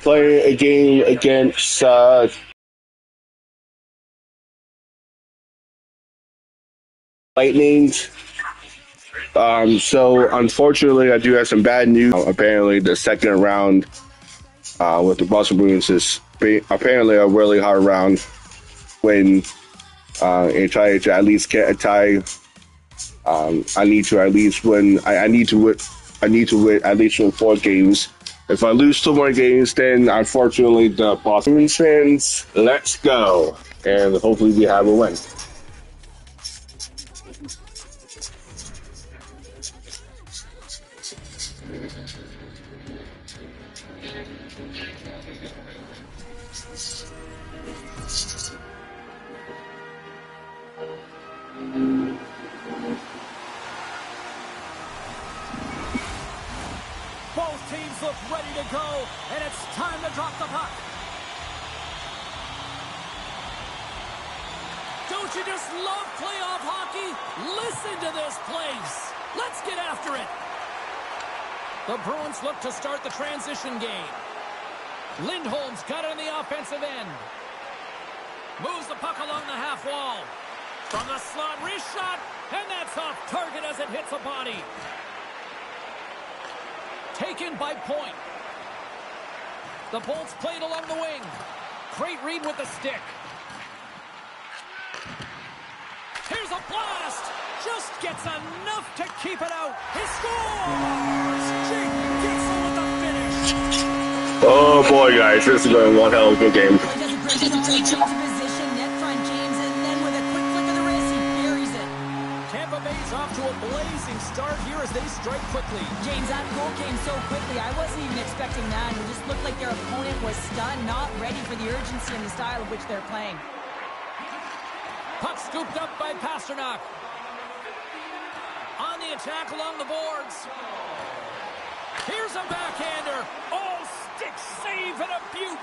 playing a game against Lightning. So unfortunately, I do have some bad news. Apparently, the second round with the Boston Bruins is apparently a really hard round when and try to at least get a tie. I need to at least win. I need to win. I need to win at least win 4 games. If I lose 2 more games, then unfortunately the Boston Bruins fans, let's go, and hopefully we have a win. Both teams look ready to go, and it's time to drop the puck. Don't you just love playoff hockey? Listen to this place. Let's get after it. The Bruins look to start the transition game. Lindholm's got it on the offensive end. Moves the puck along the half wall. From the slot, wrist shot, and that's off target as it hits a body. Taken by Point. The Bolts played along the wing. Great read with the stick. Here's a blast. Just gets enough to keep it out. He scores! Jake gets in with the finish. Oh boy, guys, this is going to be one hell of a good game. Tampa Bay's off to a blazing start here as they strike quickly. James, that goal came so quickly. I wasn't even expecting that. It just looked like their opponent was stunned, not ready for the urgency and the style of which they're playing. Puck scooped up by Pasternak. On the attack along the boards. Here's a backhander. Oh, stick save and a beaut.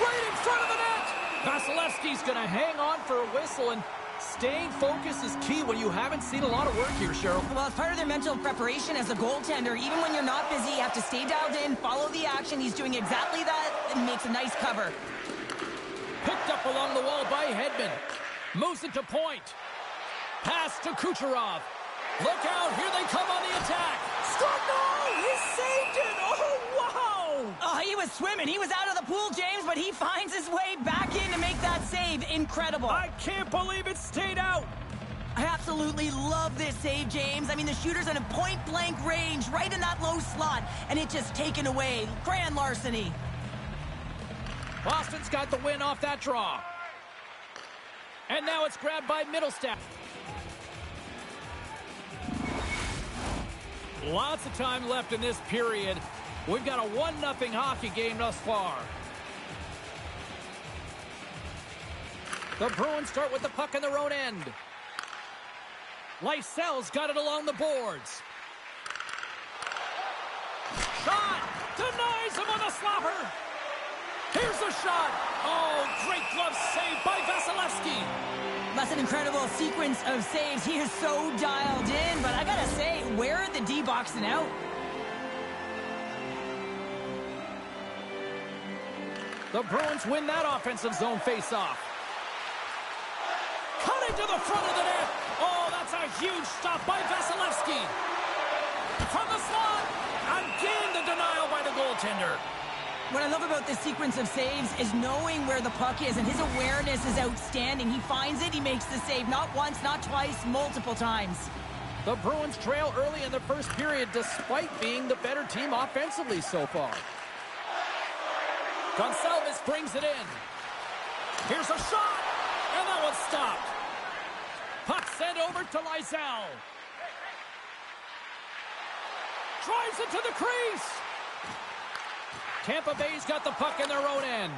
Right in front of the net. Vasilevsky's going to hang on for a whistle, and staying focused is key when you haven't seen a lot of work here, Cheryl. Well, it's part of their mental preparation as a goaltender. Even when you're not busy, you have to stay dialed in, follow the action. He's doing exactly that and makes a nice cover. Picked up along the wall by Hedman. Moves it to Point. Pass to Kucherov. Look out, here they come on the attack. Struck, no, he saved it. Oh, wow. Oh, he was swimming. He was out of the pool, James, but he finds his way back in to make that save. Incredible. I can't believe it stayed out. I absolutely love this save, James. I mean, the shooter's in a point-blank range, right in that low slot, and it just taken away. Grand larceny. Boston's got the win off that draw. And now it's grabbed by Middlestat. Lots of time left in this period. We've got a 1-0 hockey game thus far. The Bruins start with the puck in their own end. Lysel's got it along the boards. Shot! Denies him on the slapper! Here's the shot! Oh, great glove save by Vasilevsky! That's an incredible sequence of saves. He is so dialed in, but I gotta say, where are the D-boxing out? The Bruins win that offensive zone face-off. Cut into the front of the net! Oh, that's a huge stop by Vasilevsky! From the slot! Again, the denial by the goaltender. What I love about this sequence of saves is knowing where the puck is, and his awareness is outstanding. He finds it, he makes the save, not once, not twice, multiple times. The Bruins trail early in the first period despite being the better team offensively so far. Gonçalves brings it in. Here's a shot, and that one's stopped. Puck sent over to Lysell. Drives it to the crease. Tampa Bay's got the puck in their own end.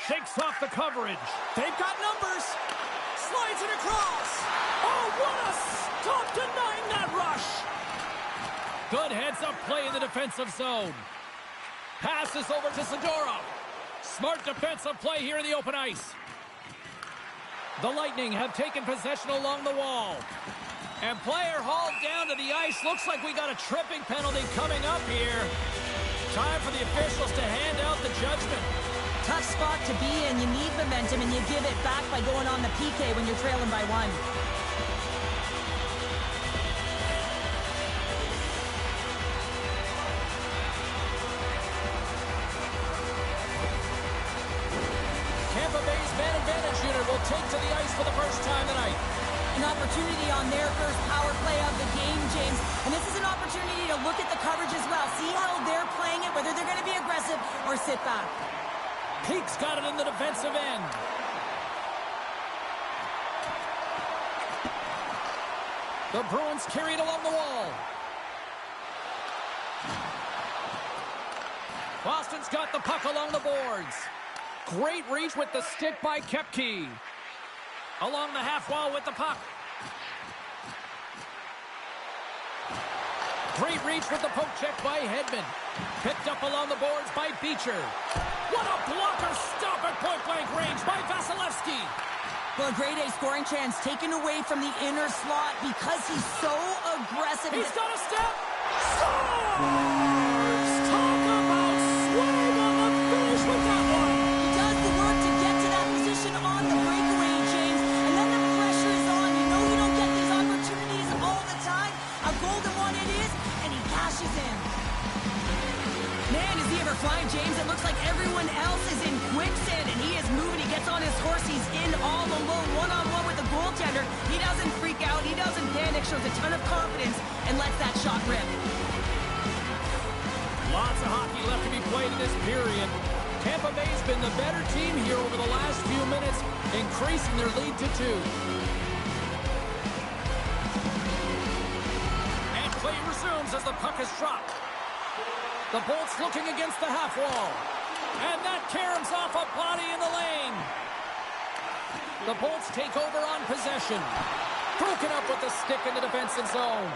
Shakes off the coverage. They've got numbers. Slides it across. Oh, what a stop denying that rush. Good heads-up play in the defensive zone. Passes over to Zadorov. Smart defensive play here in the open ice. The Lightning have taken possession along the wall. And player hauled down to the ice. Looks like we got a tripping penalty coming up here. Time for the officials to hand out the judgment. Tough spot to be in. You need momentum, and you give it back by going on the PK when you're trailing by 1. Tampa Bay's man advantage unit will take to the ice for the first time tonight. An opportunity on their first power play of the game, James. And this is an opportunity to look at the coverage as well. See how they're playing it, whether they're going to be aggressive or sit back. Peake's got it in the defensive end. The Bruins carry it along the wall. Boston's got the puck along the boards. Great reach with the stick by Koepke. Along the half wall with the puck. Great reach with the poke check by Hedman. Picked up along the boards by Beecher. What a blocker stop at point-blank range by Vasilevsky. Well, a grade A scoring chance taken away from the inner slot because he's so aggressive. He's got a step. Scores! Talk about swing on the finish with that one. He does the work to get to that position on the breakaway, James. And then the pressure is on. You know you don't get these opportunities all the time. A golden one it is, and he cashes in. Man, is he ever flying, James? It looks like everyone else is in quicksand, and he is moving. He gets on his horse. He's in all alone, one-on-one with the goaltender. He doesn't freak out. He doesn't panic. Shows a ton of confidence and lets that shot rip. Lots of hockey left to be played in this period. Tampa Bay's been the better team here over the last few minutes, increasing their lead to 2. And play resumes as the puck is dropped. The Bolts looking against the half wall. And that caroms off a body in the lane. The Bolts take over on possession. Broken up with the stick in the defensive zone.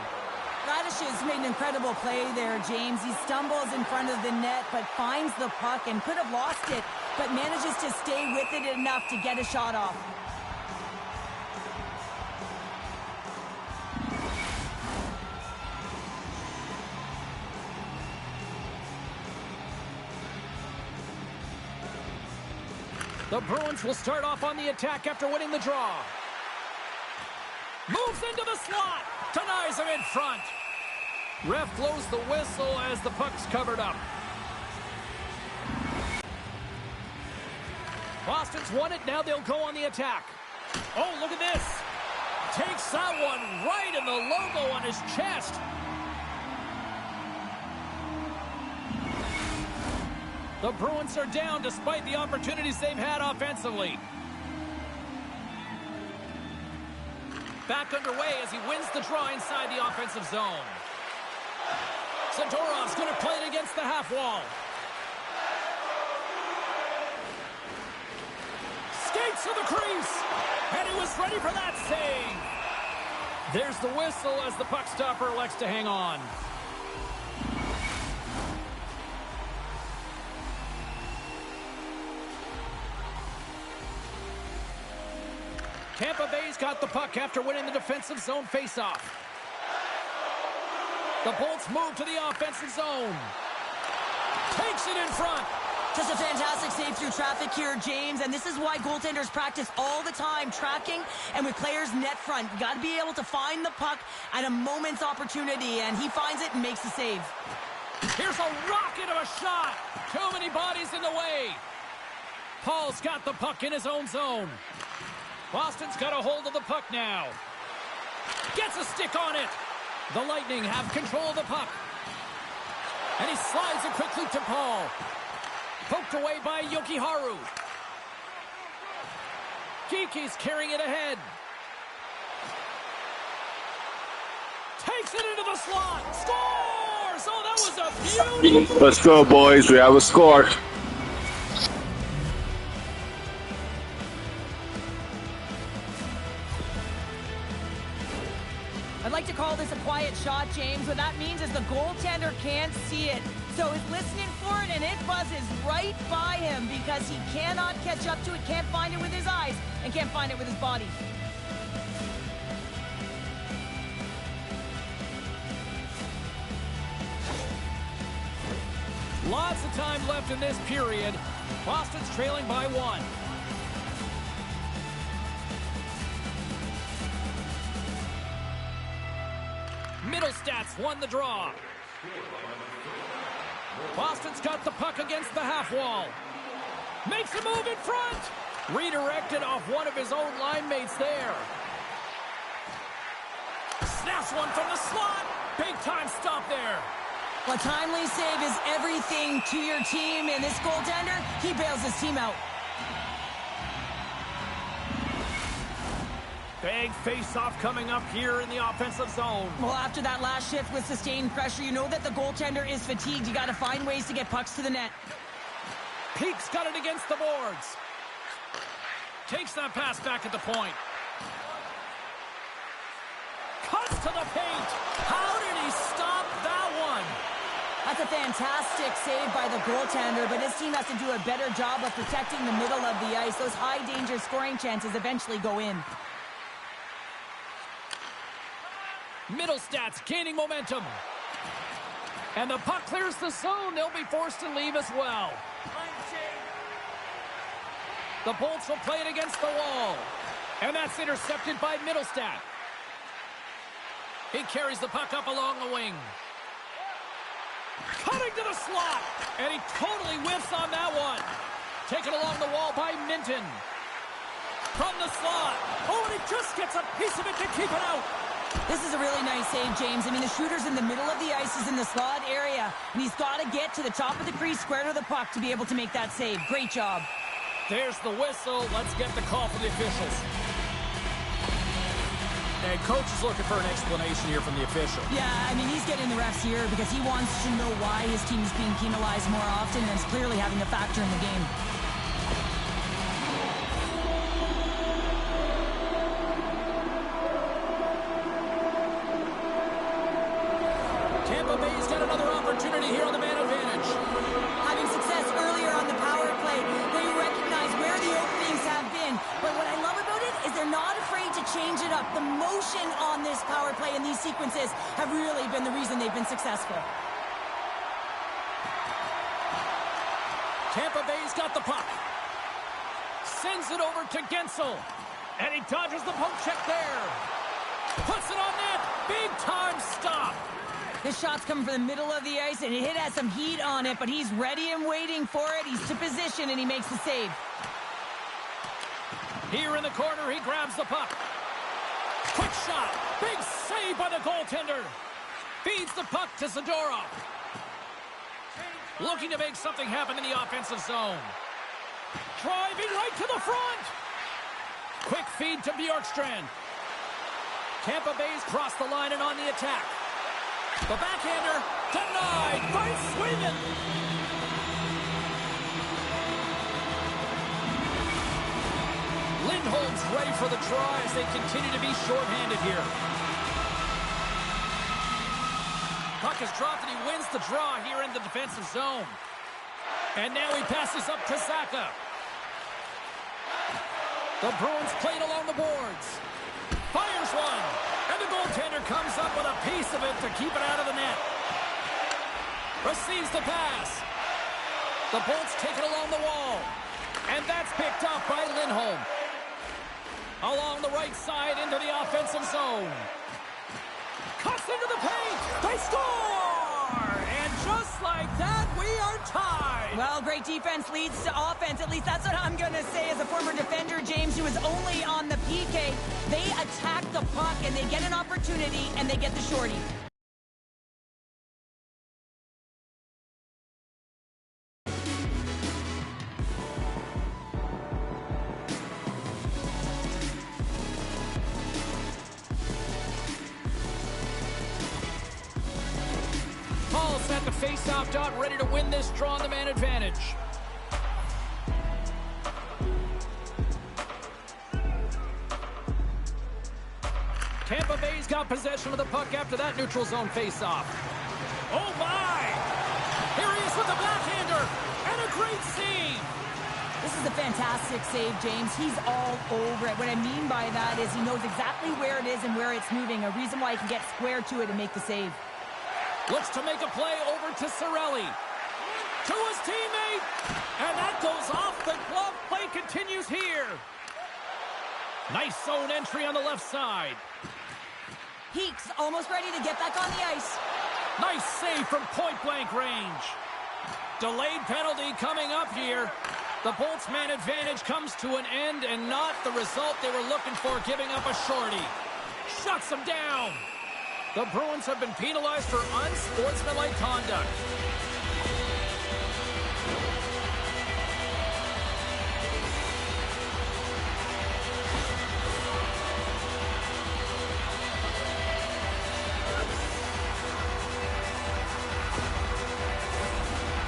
Radish's made an incredible play there, James. He stumbles in front of the net, but finds the puck and could have lost it, but manages to stay with it enough to get a shot off. The Bruins will start off on the attack after winning the draw. Moves into the slot. Denies him in front. Ref blows the whistle as the puck's covered up. Boston's won it. Now they'll go on the attack. Oh, look at this. Takes that one right in the logo on his chest. The Bruins are down despite the opportunities they've had offensively. Back underway as he wins the draw inside the offensive zone. Zadorov's going to play it against the half wall. Skates to the crease. And he was ready for that save. There's the whistle as the puck stopper elects to hang on. Tampa Bay's got the puck after winning the defensive zone faceoff. The Bolts move to the offensive zone. Takes it in front. Just a fantastic save through traffic here, James, and this is why goaltenders practice all the time, tracking and with players net front. You got to be able to find the puck at a moment's opportunity, and he finds it and makes the save. Here's a rocket of a shot. Too many bodies in the way. Paul's got the puck in his own zone. Boston's got a hold of the puck now. Gets a stick on it. The Lightning have control of the puck. And he slides it quickly to Paul. Poked away by Yokiharu. Kiki's carrying it ahead. Takes it into the slot. Scores! Oh, that was a beauty. Let's go, boys. We have a score. I'd like to call this a quiet shot, James. What that means is the goaltender can't see it. So he's listening for it, and it buzzes right by him because he cannot catch up to it, can't find it with his eyes, and can't find it with his body. Lots of time left in this period. Boston's trailing by 1. Middlestats won the draw. Boston's got the puck against the half wall. Makes a move in front. Redirected off one of his own line mates there. Snaps one from the slot. Big time stop there. A timely save is everything to your team, and this goaltender, he bails his team out. Big face-off coming up here in the offensive zone. Well, after that last shift with sustained pressure, you know that the goaltender is fatigued. You got to find ways to get pucks to the net. Peak's got it against the boards. Takes that pass back at the point. Cuts to the paint. How did he stop that one? That's a fantastic save by the goaltender, but his team has to do a better job of protecting the middle of the ice. Those high-danger scoring chances eventually go in. Middlestats gaining momentum. And the puck clears the zone. They'll be forced to leave as well. The Bolts will play it against the wall. And that's intercepted by Middlestat. He carries the puck up along the wing. Cutting to the slot. And he totally whiffs on that one. Taken along the wall by Minton. From the slot. Oh, and he just gets a piece of it to keep it out. This is a really nice save, James. I mean, the shooter's in the middle of the ice. He's in the slot area, and he's got to get to the top of the crease, square to the puck, to be able to make that save. Great job. There's the whistle. Let's get the call from the officials. And coach is looking for an explanation here from the official. Yeah, I mean, he's getting the refs here because he wants to know why his team is being penalized more often, and it's clearly having a factor in the game. Tampa Bay's got another opportunity here on the man advantage. Having success earlier on the power play, they recognize where the openings have been. But what I love about it is they're not afraid to change it up. The motion on this power play and these sequences have really been the reason they've been successful. Tampa Bay's got the puck. Sends it over to Gensel. And he dodges the poke check there. Puts it on net. Big time stop. This shot's coming from the middle of the ice, and it has some heat on it, but he's ready and waiting for it. He's to position, and he makes the save. Here in the corner, he grabs the puck. Quick shot. Big save by the goaltender. Feeds the puck to Zadorov. Looking to make something happen in the offensive zone. Driving right to the front. Quick feed to Bjorkstrand. Tampa Bay's crossed the line and on the attack. The backhander denied by Sweden. Lindholm's ready for the draw as they continue to be shorthanded here. Puck is dropped and he wins the draw here in the defensive zone. And now he passes up to Zaka. The Bruins played along the boards. Fires one. And the goaltender comes up with a piece of it to keep it out of the net. Receives the pass. The Bolts take it along the wall. And that's picked up by Lindholm. Along the right side into the offensive zone. Cuts into the paint. They score! And just like that, we are tied. Well, great defense leads to offense. At least that's what I'm going to say as a former defender, James, who was only on the PK. They attack the puck, and they get an opportunity, and they get the shorty. Paul's at the face-off dot, ready to win this draw on the man advantage. Tampa Bay's got possession of the puck after that neutral zone face-off. Oh my! Here he is with the backhander, and a great save! This is a fantastic save, James. He's all over it. What I mean by that is he knows exactly where it is and where it's moving, a reason why he can get square to it and make the save. Looks to make a play over to Cirelli. to his teammate. And that goes off the glove. Play continues here. Nice zone entry on the left side. Heeks almost ready to get back on the ice. Nice save from point-blank range. Delayed penalty coming up here. The Bolts man advantage comes to an end and not the result they were looking for, giving up a shorty. Shuts them down. The Bruins have been penalized for unsportsmanlike conduct.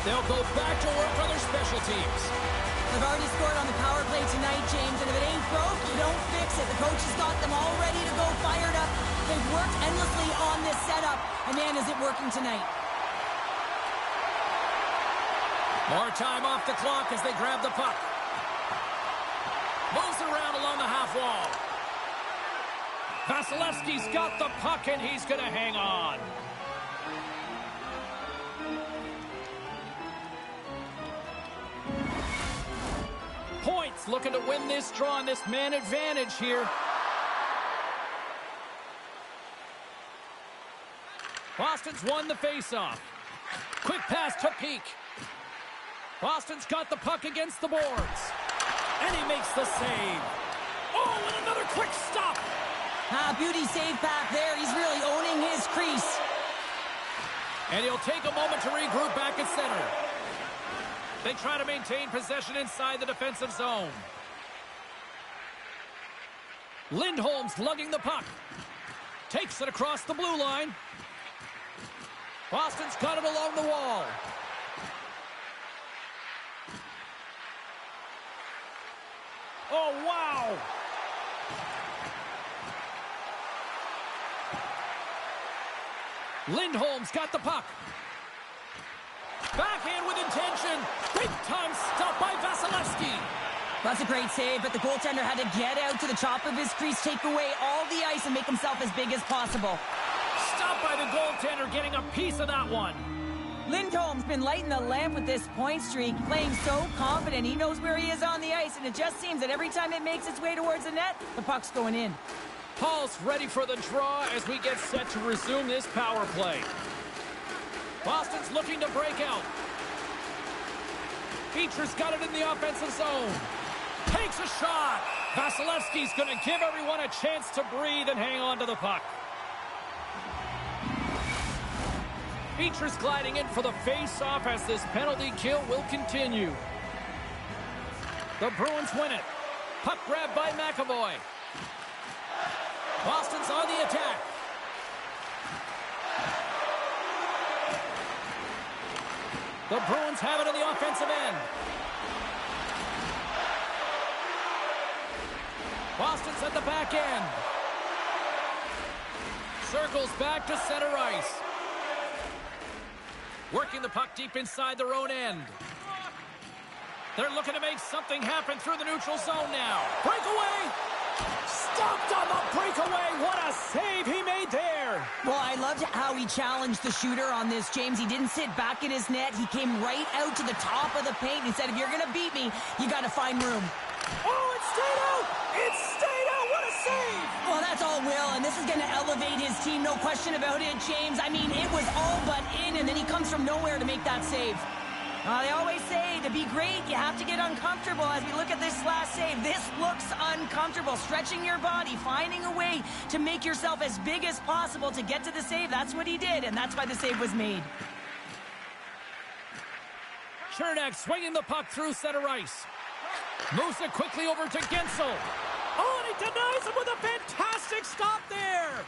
They'll go back to work on their special teams. They've already scored on the power play tonight, James, and if it ain't broke, you don't fix it. The coach has got them all ready to go, fired up. They've worked endlessly on this setup, and man, is it working tonight. More time off the clock as they grab the puck. Moves it around along the half wall. Vasilevsky's got the puck, and he's going to hang on. Points looking to win this draw on this man advantage here. Boston's won the faceoff. Quick pass to Peak. Boston's got the puck against the boards. And he makes the save. Oh, and another quick stop. Beauty save pack there. He's really owning his crease. And he'll take a moment to regroup back at center. They try to maintain possession inside the defensive zone. Lindholm's lugging the puck. Takes it across the blue line. Boston's got it along the wall. Oh, wow! Lindholm's got the puck. Backhand with intention. Big time stop by Vasilevsky. That's a great save, but the goaltender had to get out to the top of his crease, take away all the ice, and make himself as big as possible. Stopped by the goaltender, getting a piece of that one. Lindholm's been lighting the lamp with this point streak, playing so confident. He knows where he is on the ice, and it just seems that every time it makes its way towards the net, the puck's going in. Paul's ready for the draw as we get set to resume this power play. Boston's looking to break out. Beecher's got it in the offensive zone. Takes a shot. Vasilevsky's going to give everyone a chance to breathe and hang on to the puck. Beecher's gliding in for the face-off as this penalty kill will continue. The Bruins win it. Puck grabbed by McAvoy. Boston's on the attack. The Bruins have it in the offensive end. Boston's at the back end. Circles back to center ice. Working the puck deep inside their own end. They're looking to make something happen through the neutral zone now. Breakaway! Stopped on the breakaway. What a save he made there. Well, I loved how he challenged the shooter on this, James. He didn't sit back in his net. He came right out to the top of the paint. He said, if you're going to beat me, you got to find room. Oh, it stayed out. It stayed out. What a save. Well, that's all Will, and this is going to elevate his team. No question about it, James. I mean, it was all but in, and then he comes from nowhere to make that save. They always say to be great, you have to get uncomfortable. As we look at this last save, this looks uncomfortable. Stretching your body, finding a way to make yourself as big as possible to get to the save. That's what he did, and that's why the save was made. Chernak swinging the puck through center ice. Moves it quickly over to Gensel. Oh, and he denies him with a fantastic stop there.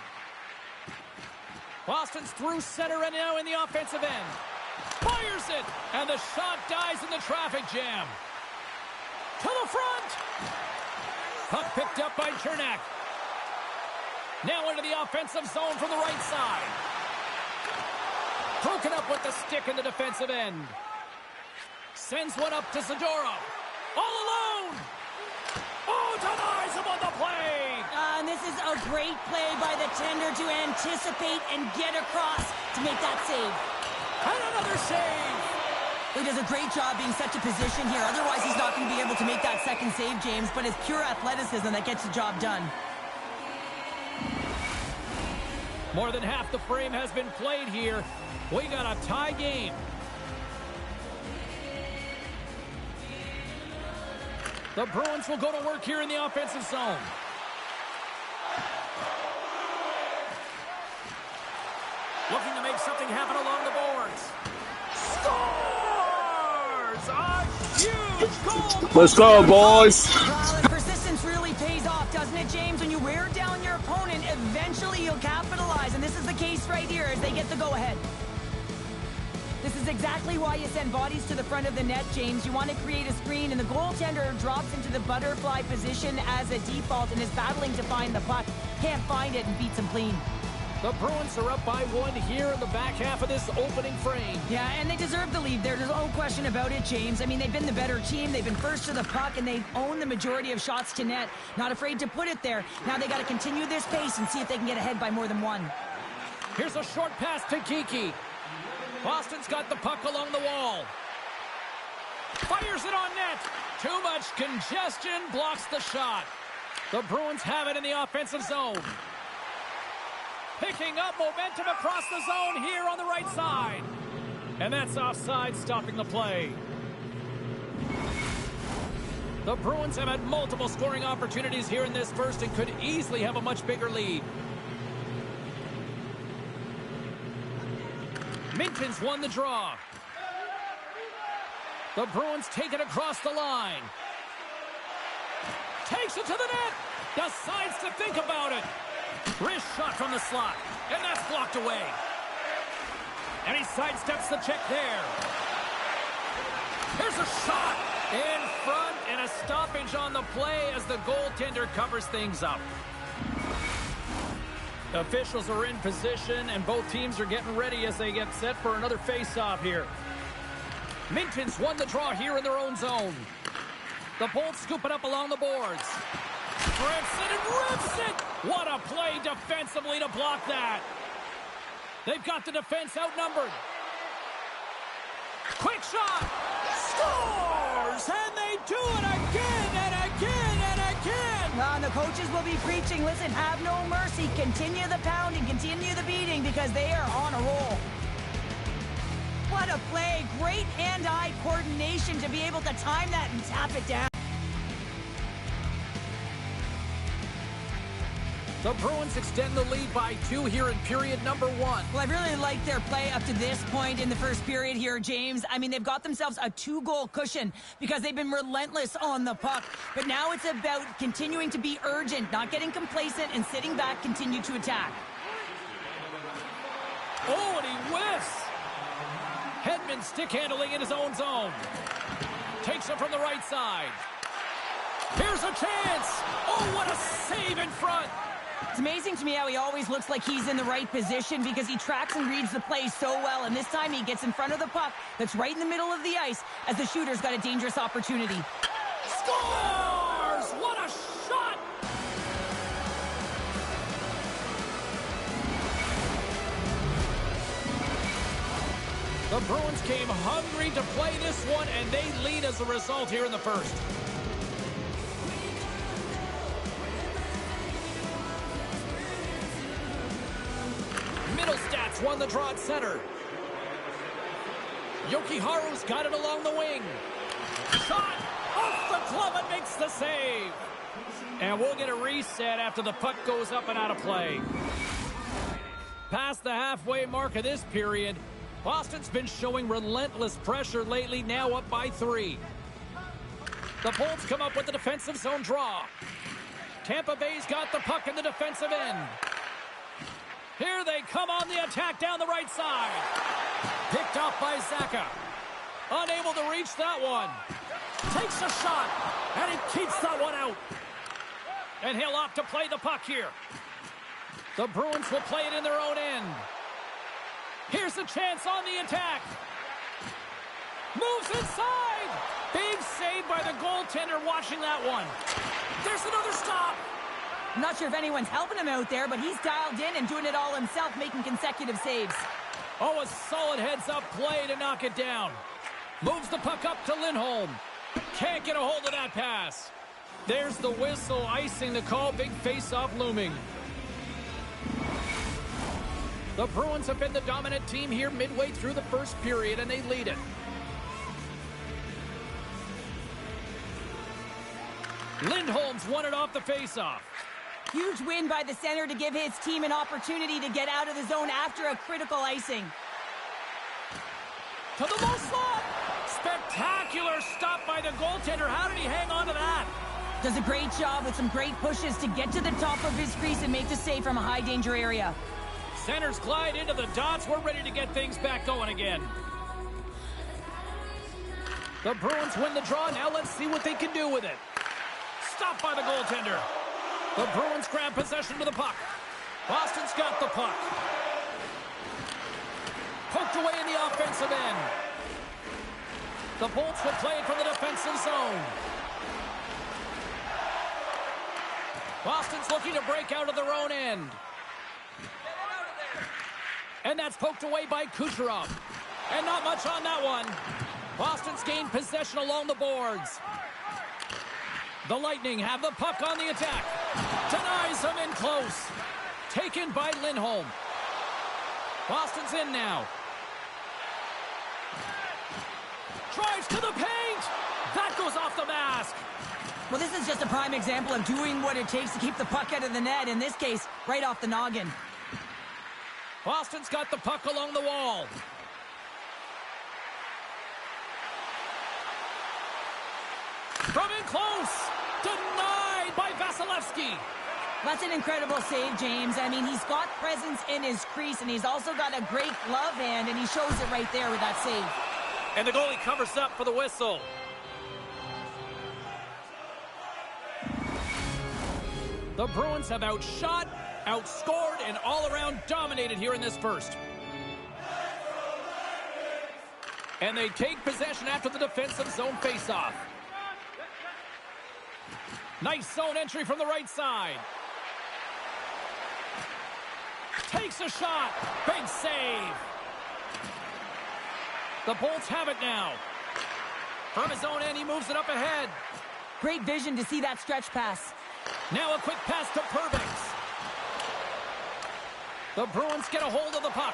Boston's through center and now in the offensive end. Fires it, and the shot dies in the traffic jam. To the front. Puck picked up by Chernak. Now into the offensive zone from the right side. Broken up with the stick in the defensive end. Sends one up to Zadorov. All alone. Oh, denies him on the play. And this is a great play by the tender to anticipate and get across to make that save. And another save. He does a great job being set to position here. Otherwise, he's not going to be able to make that second save, James. But it's pure athleticism that gets the job done. More than half the frame has been played here. We got a tie game. The Bruins will go to work here in the offensive zone. Looking to make something happen along the boards. Scores! A huge goal! Let's go, boys! Well, and persistence really pays off, doesn't it, James? When you wear down your opponent, eventually you'll capitalize. And this is the case right here as they get the go-ahead. This is exactly why you send bodies to the front of the net, James. You want to create a screen, and the goaltender drops into the butterfly position as a default and is battling to find the puck. Can't find it and beats him clean. The Bruins are up by 1 here in the back half of this opening frame. Yeah, and they deserve the lead. There's no question about it, James. I mean, they've been the better team. They've been first to the puck, and they've owned the majority of shots to net. Not afraid to put it there. Now they got to continue this pace and see if they can get ahead by more than one. Here's a short pass to Kiki. Boston's got the puck along the wall. Fires it on net. Too much congestion blocks the shot. The Bruins have it in the offensive zone. Picking up momentum across the zone here on the right side. And that's offside, stopping the play. The Bruins have had multiple scoring opportunities here in this first and could easily have a much bigger lead. Minton's won the draw. The Bruins take it across the line. Takes it to the net. Decides to think about it. Wrist shot from the slot. And that's blocked away. And he sidesteps the check there. Here's a shot. In front and a stoppage on the play as the goaltender covers things up. Officials are in position, and both teams are getting ready as they get set for another face-off here. Minton's won the draw here in their own zone. The Bolts scoop it up along the boards. Strips it and rips it! What a play defensively to block that. They've got the defense outnumbered. Quick shot! Scores! And they do it again and again and again! And the coaches will be preaching, listen, have no mercy. Continue the pounding, continue the beating because they are on a roll. What a play. Great hand-eye coordination to be able to time that and tap it down. The Bruins extend the lead by 2 here in period number 1. Well, I really like their play up to this point in the first period here, James. I mean, they've got themselves a 2-goal cushion because they've been relentless on the puck. But now it's about continuing to be urgent, not getting complacent, and sitting back, continue to attack. Oh, and he whiffs. Hedman stick handling in his own zone. Takes it from the right side. Here's a chance. Oh, what a save in front. It's amazing to me how he always looks like he's in the right position because he tracks and reads the play so well. And this time he gets in front of the puck that's right in the middle of the ice as the shooter's got a dangerous opportunity. Scores! What a shot! The Bruins came hungry to play this one, and they lead as a result here in the first. Middlestats won the draw at center. Yokiharu's got it along the wing. Shot off the glove and makes the save. And we'll get a reset after the puck goes up and out of play. Past the halfway mark of this period, Boston's been showing relentless pressure lately, now up by 3. The Bolts come up with the defensive zone draw. Tampa Bay's got the puck in the defensive end. Here they come on the attack down the right side. Picked off by Zaka. Unable to reach that one. Takes a shot, and he keeps that one out. And he'll opt to play the puck here. The Bruins will play it in their own end. Here's a chance on the attack. Moves inside. Big save by the goaltender watching that one. There's another stop. I'm not sure if anyone's helping him out there, but he's dialed in and doing it all himself, making consecutive saves. Oh, a solid heads-up play to knock it down. Moves the puck up to Lindholm. Can't get a hold of that pass. There's the whistle, icing the call. Big face-off looming. The Bruins have been the dominant team here midway through the first period, and they lead it. Lindholm's won it off the face-off. Huge win by the center to give his team an opportunity to get out of the zone after a critical icing. To the low slot. Spectacular stop by the goaltender. How did he hang on to that? Does a great job with some great pushes to get to the top of his crease and make the save from a high-danger area. Centers glide into the dots. We're ready to get things back going again. The Bruins win the draw. Now let's see what they can do with it. Stopped by the goaltender. The Bruins grab possession of the puck. Boston's got the puck. Poked away in the offensive end. The Bolts will play it from the defensive zone. Boston's looking to break out of their own end. And that's poked away by Kucherov. And not much on that one. Boston's gained possession along the boards. The Lightning have the puck on the attack. Denies them in close. Taken by Lindholm. Boston's in now. Drives to the paint. That goes off the mask. Well, this is just a prime example of doing what it takes to keep the puck out of the net. In this case, right off the noggin. Boston's got the puck along the wall. From in close. Denied by Vasilevsky. That's an incredible save, James. I mean, he's got presence in his crease, and he's also got a great glove hand, and he shows it right there with that save. And the goalie covers up for the whistle. The Bruins have outshot, outscored, and all-around dominated here in this first. And they take possession after the defensive zone faceoff. Nice zone entry from the right side. Takes a shot. Big save. The Bolts have it now. From his own end, he moves it up ahead. Great vision to see that stretch pass. Now a quick pass to Purvix. The Bruins get a hold of the puck.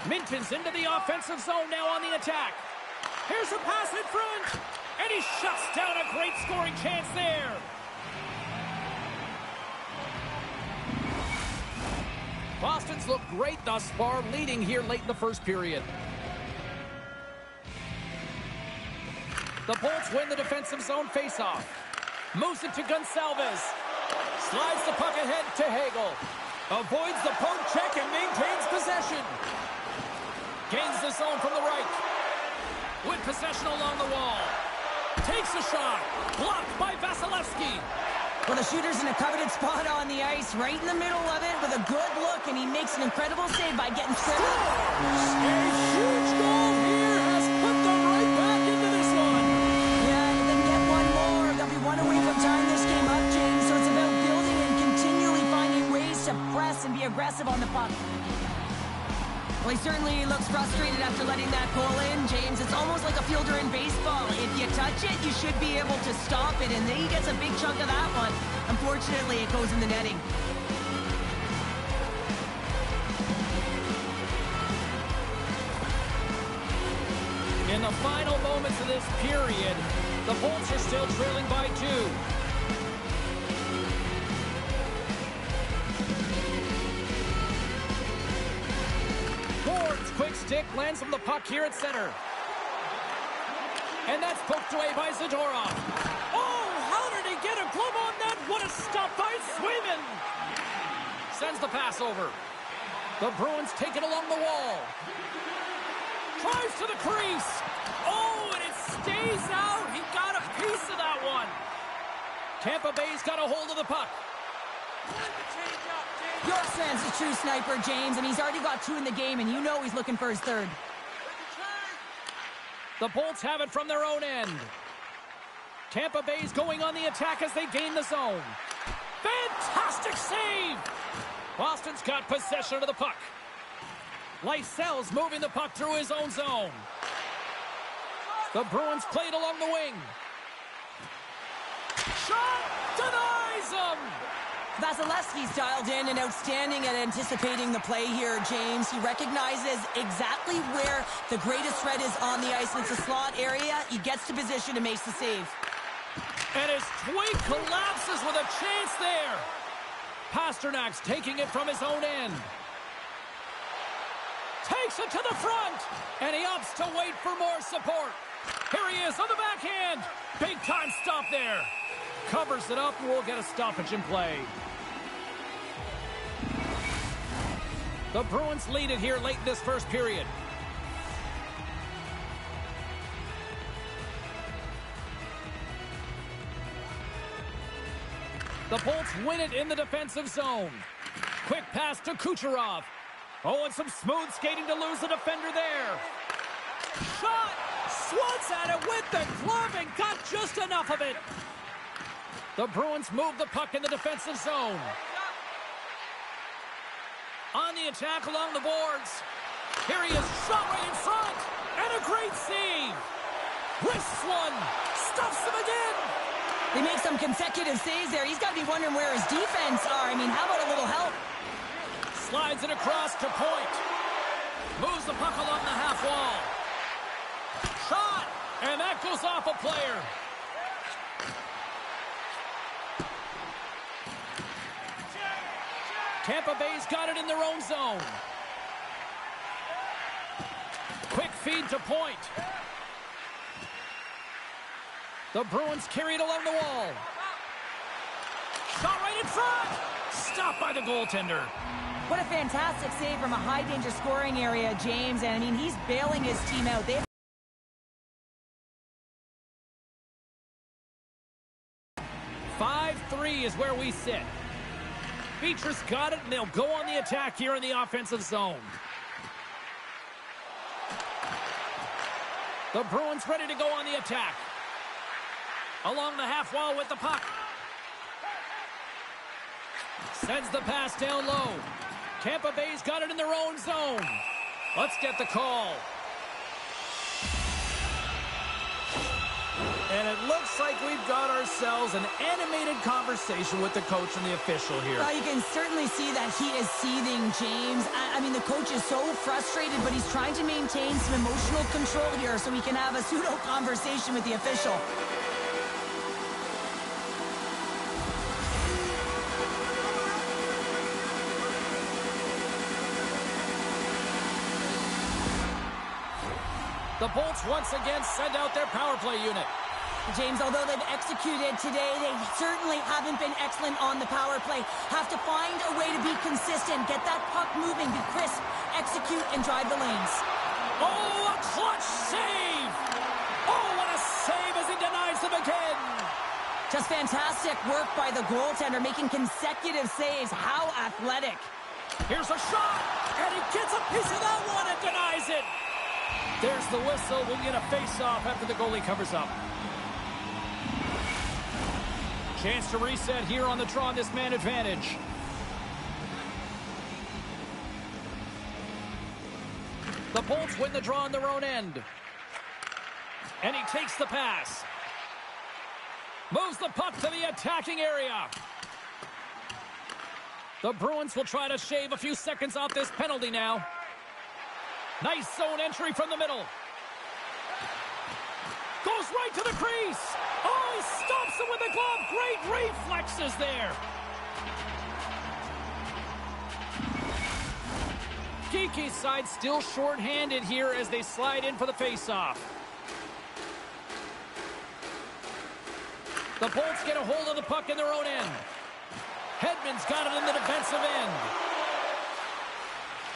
Minton's into the offensive zone now on the attack. Here's a pass in front. And he shuts down a great scoring chance there. Boston's looked great thus far, leading here late in the first period. The Bolts win the defensive zone faceoff. Moves it to Gonçalves. Slides the puck ahead to Hagel. Avoids the poke check and maintains possession. Gains the zone from the right. With possession along the wall. Takes a shot. Blocked by Vasilevsky. Well, the shooter's in a coveted spot on the ice, right in the middle of it with a good look, and he makes an incredible save by getting stripped. A huge goal here has put them right back into this one. Yeah, and if they can get one more, they'll be one away from tying this game up, James. So it's about building and continually finding ways to press and be aggressive on the puck. Well, he certainly looks frustrated after letting that goal in, James. It's almost like a fielder in baseball. If you touch it, you should be able to stop it, and then he gets a big chunk of that one. Unfortunately, it goes in the netting. In the final moments of this period, the Bolts are still trailing by 2. Ford's quick stick lands from the puck here at center. And that's poked away by Zadorov. Oh, how did he get a glove on that? What a stop by Swayman. Sends the pass over. The Bruins take it along the wall. Drives to the crease. Oh, and it stays out. He got a piece of that one. Tampa Bay's got a hold of the puck. Bjorkstrand's a true sniper, James, and he's already got 2 in the game, and you know he's looking for his 3rd. The Bolts have it from their own end. Tampa Bay's going on the attack as they gain the zone. Fantastic save! Boston's got possession of the puck. Lysel's moving the puck through his own zone. The Bruins played along the wing. Shot! Denies him! Vasilevsky's dialed in and outstanding at anticipating the play here, James. He recognizes exactly where the greatest threat is on the ice. It's a slot area. He gets to position and makes the save. And his twink collapses with a chance there. Pasternak's taking it from his own end. Takes it to the front. And he opts to wait for more support. Here he is on the backhand. Big time stop there. Covers it up and we'll get a stoppage in play. The Bruins lead it here late in this first period. The Bolts win it in the defensive zone. Quick pass to Kucherov. Oh, and some smooth skating to lose the defender there. Shot! Swats at it with the glove and got just enough of it. The Bruins move the puck in the defensive zone. On the attack along the boards. Here he is, shot right in front. And a great save. Wrists one. Stuffs him again. They make some consecutive saves there. He's got to be wondering where his defense are. I mean, how about a little help? Slides it across to point. Moves the puck along the half wall. Shot. And that goes off a player. Tampa Bay's got it in their own zone. Quick feed to point. The Bruins carry it along the wall. Shot right in front. Stopped by the goaltender. What a fantastic save from a high-danger scoring area, James. And, I mean, he's bailing his team out. They 5-3 is where we sit. Beecher's got it, and they'll go on the attack here in the offensive zone. The Bruins ready to go on the attack. Along the half wall with the puck. Sends the pass down low. Tampa Bay's got it in their own zone. Let's get the call. And it looks like we've got ourselves an animated conversation with the coach and the official here. Well, you can certainly see that he is seething, James. I mean, the coach is so frustrated, but he's trying to maintain some emotional control here so he can have a pseudo-conversation with the official. The Bolts once again send out their power play unit. James, although they've executed today, they certainly haven't been excellent on the power play. Have to find a way to be consistent, get that puck moving, be crisp, execute, and drive the lanes. Oh, a clutch save! Oh, what a save as he denies them again! Just fantastic work by the goaltender, making consecutive saves. How athletic. Here's a shot, and he gets a piece of that one and denies it. There's the whistle. We'll get a face-off after the goalie covers up. Chance to reset here on the draw on this man advantage. The Bolts win the draw on their own end. And he takes the pass. Moves the puck to the attacking area. The Bruins will try to shave a few seconds off this penalty now. Nice zone entry from the middle. Goes right to the crease. Oh, he stops him with the glove. Great reflexes there. Geeky's side still short-handed here as they slide in for the face-off. The Bolts get a hold of the puck in their own end. Hedman's got it in the defensive end.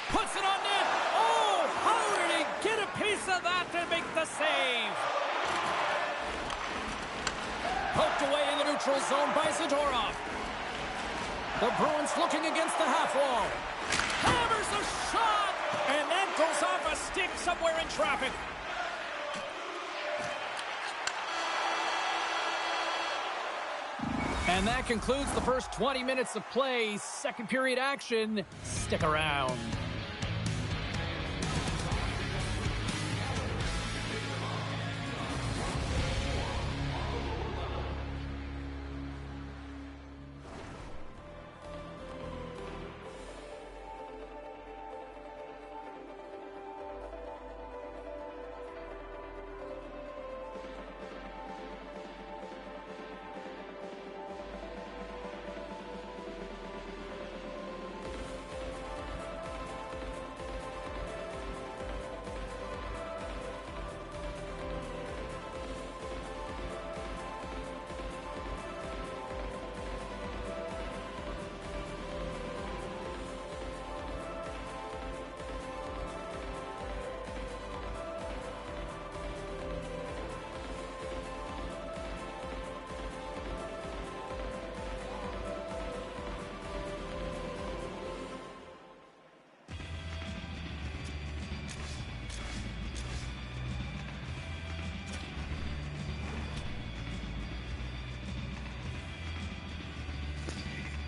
Puts it on net. Oh, how did he get a piece of that to make the save? Poked away in the neutral zone by Zadorov. The Bruins looking against the half wall. Hammers a shot, and that goes off a stick somewhere in traffic. And that concludes the first 20 minutes of play. Second period action. Stick around.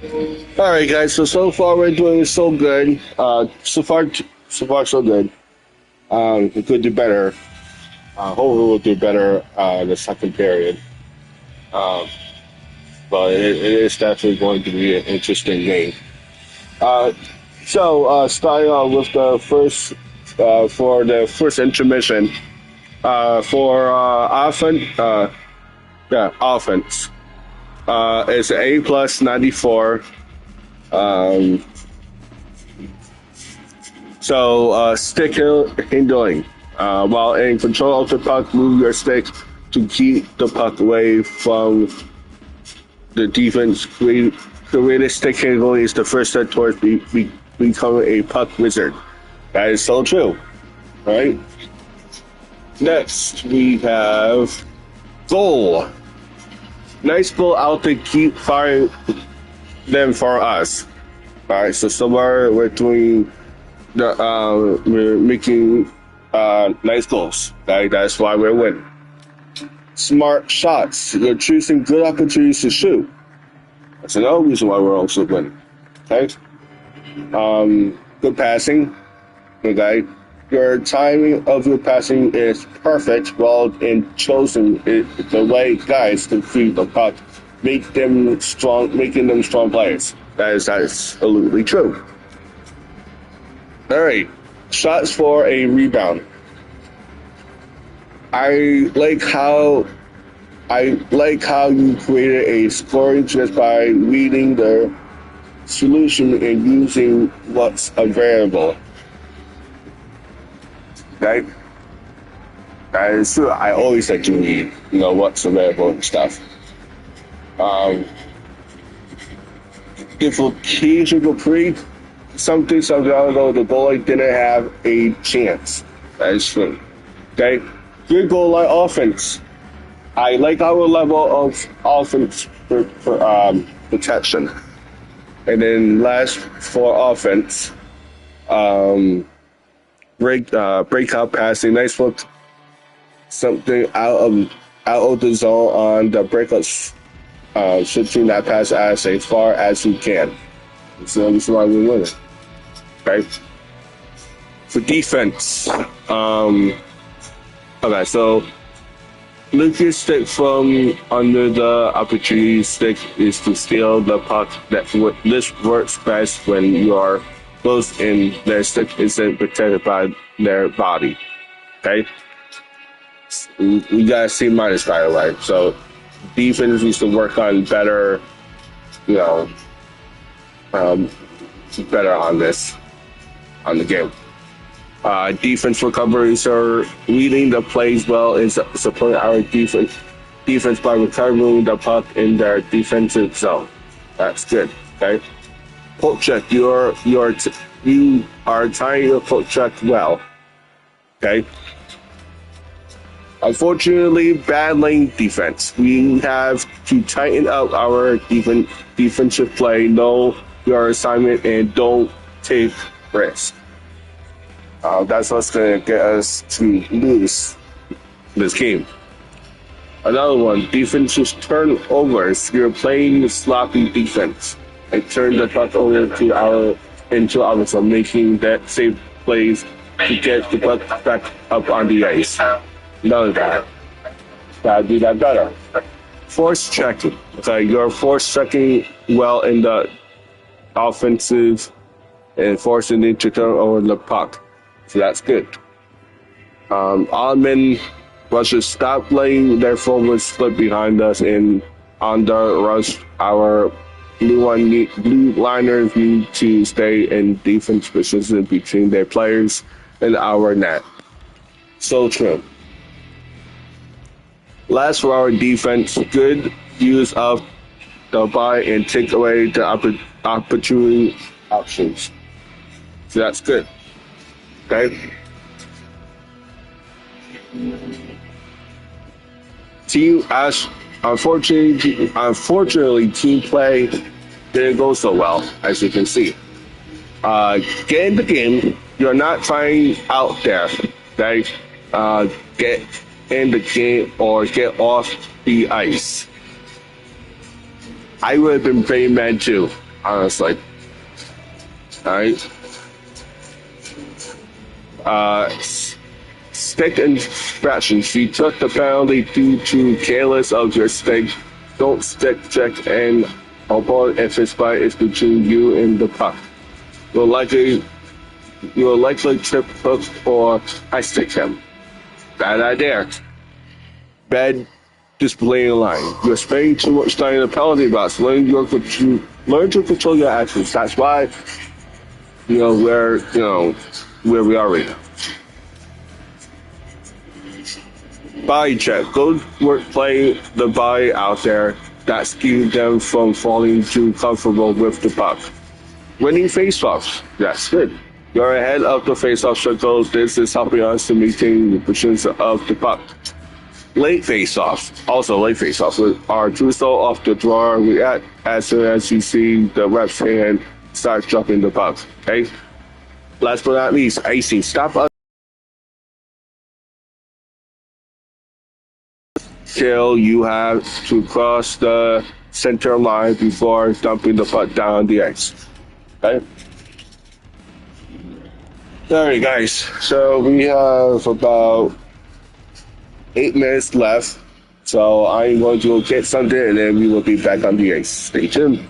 All right, guys. So far we're doing so good. So far so good. We could do better. Hopefully we'll do better the second period. Um, but it is definitely going to be an interesting game. Uh, starting off with the first for the first intermission for offense. It's A plus 94. Um, Stick handling. While in control of the puck, move your stick to keep the puck away from the defense. The greatest stick handling is the first step towards becoming a puck wizard. That is so true. All right. Next, we have goal. Nice goal out to keep firing them for us. All right. So somewhere we're doing we're making nice goals. That's why we're winning. Smart shots. You're choosing good opportunities to shoot. That's another reason why we're also winning. Okay. Good passing. Okay. Your timing of your passing is perfect. Well, in choosing the right guys to feed the puck, making them strong players. That is absolutely true. All right. Shots for a rebound. I like how you created a scoring just by reading the solution and using what's available. Right? That is true. I always like to read, what's available and stuff. If occasional pre, something ago, the goalie didn't have a chance. That is true. Okay? Good goal line offense. I like our level of offense for protection. And then last for offense, breakout passing, nice look, something out of the zone on the breakouts, shooting that pass as far as you can. So that's why we win it. Okay. For defense, okay, so Lucas stick from under the opportunity stick is to steal the puck. This works best when you are close and their stick isn't protected by their body. Okay? We got C minus, by the way. So defense needs to work on better, better on the game. Defense recoveries are leading the plays well and supporting our defense by recovering the puck in their defensive zone. That's good. Okay. Poke check. You are tying your poke check well. Okay. Unfortunately, bad lane defense. We have to tighten up our defensive play. Know your assignment and don't take risks. That's what's going to get us to lose this game. Another one, defensive turnovers. You're playing sloppy defense. And turn the puck over into our zone, making that safe plays to get the puck back up on the ice. None of that. Gotta do that better. Force checking. Okay, you're force checking well in the offensive and forcing it to turn over the puck. So that's good. Alman rushes stop letting their forwards slip behind us and on the rush. Our blue liners need to stay in defense position between their players and our net. So true. Last for our defense, good use of the buy and take away the opportunity options. So that's good. Okay. Team Ash, unfortunately, team play didn't go so well, as you can see. Get in the game. You're not trying out there. Okay. Get in the game or get off the ice. I would have been very mad too. honestly. Alright. Stick infractions. You took the penalty due to careless of your stick. Don't stick check and opponent if his fight is between you and the puck. You'll likely trip hook or high stick him. Bad idea. Bad display line. You're spending too much time in the penalty box. Learn to control your actions. That's why where we are right now. Body check. Go work play the body out there. That's keeping them from falling too comfortable with the puck. Winning face-offs. That's good. You're ahead of the face-off circle. This is helping us to maintain the position of the puck. Late face-offs. Also late face-offs. Are Truso off the draw. React as soon as you see the ref's hand start jumping the puck. Okay? Last but not least, icing. Stop us till you have to cross the center line before dumping the puck down the ice. Okay? Alright guys, so we have about 8 minutes left. So I'm going to go get something and then we will be back on the ice. Stay tuned.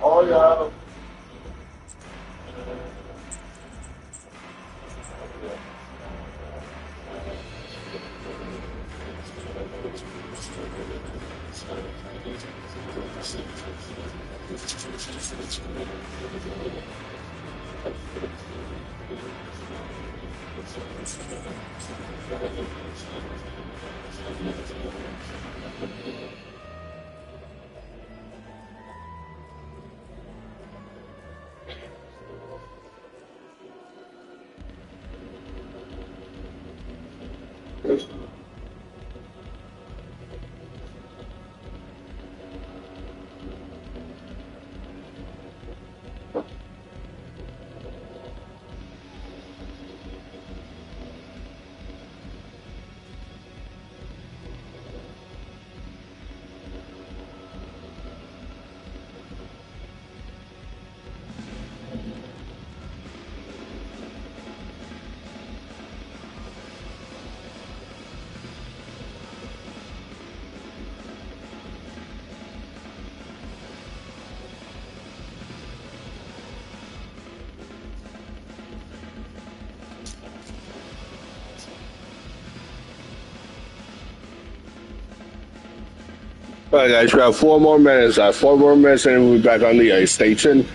Oh yeah. All right, guys, we have 4 more minutes. 4 more minutes, and we'll be back on the ice. Stay tuned.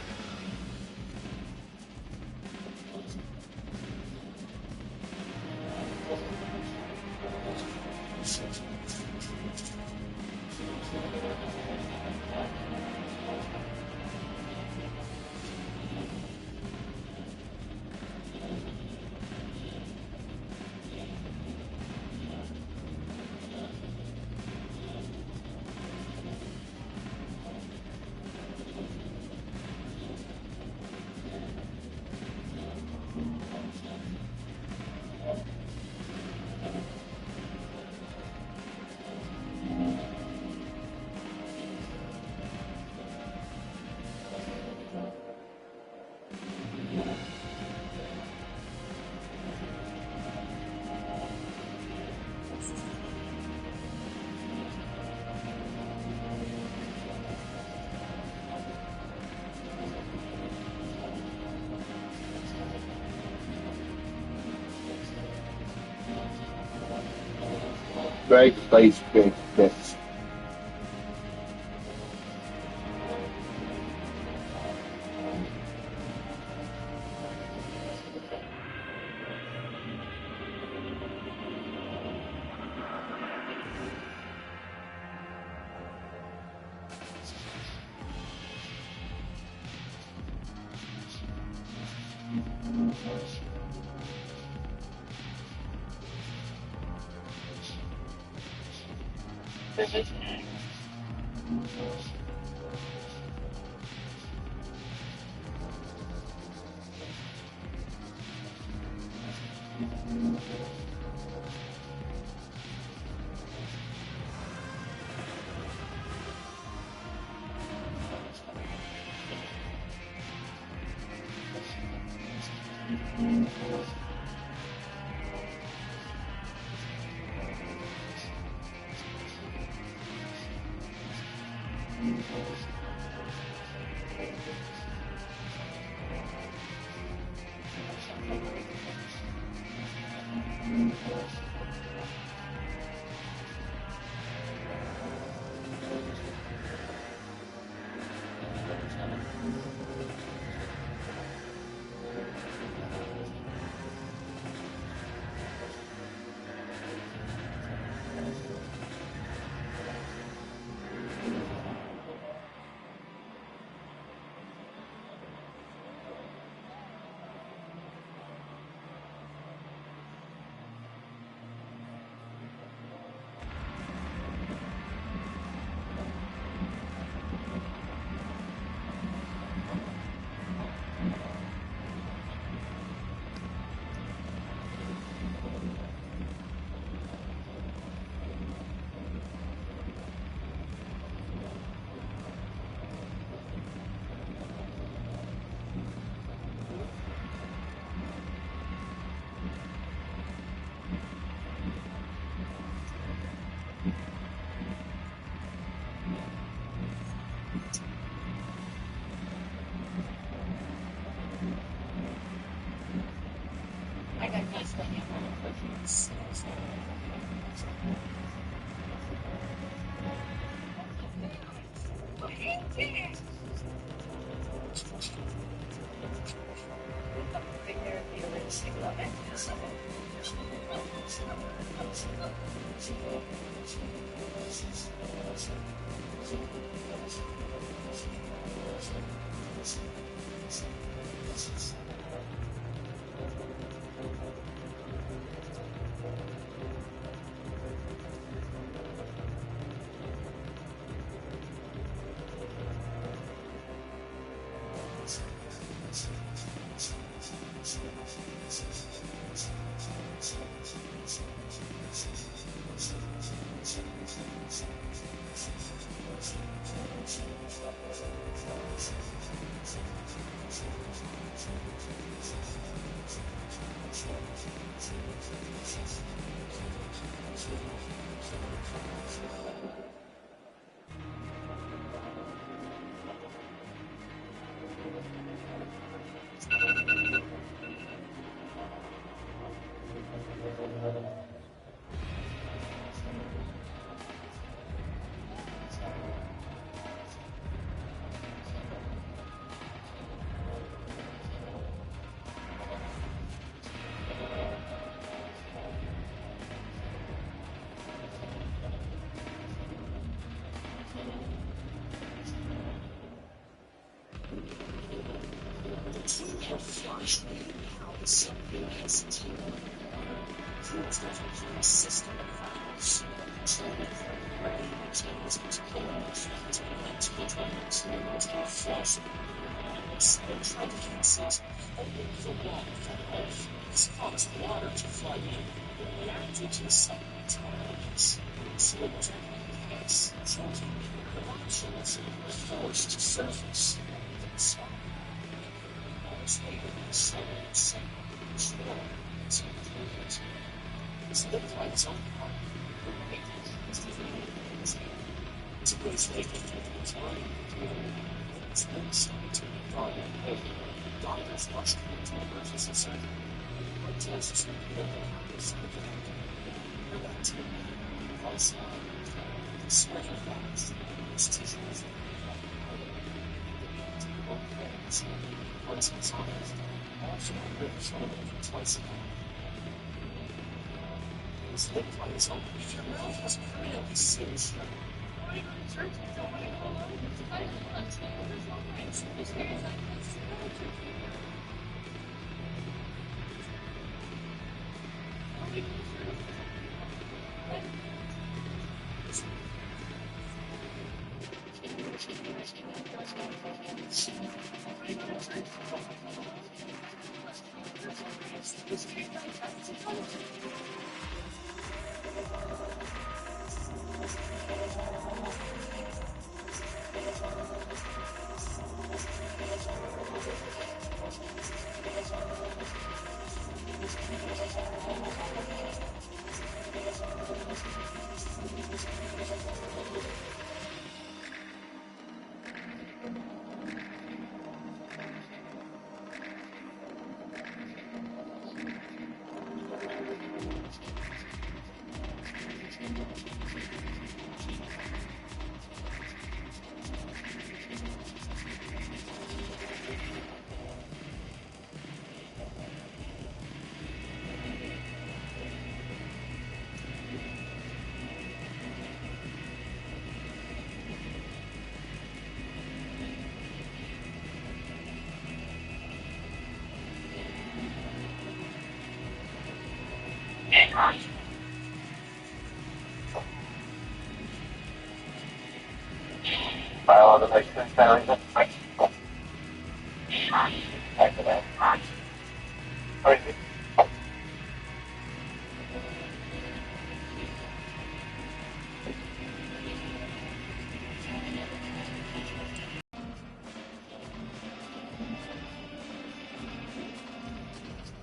Greg plays big hits.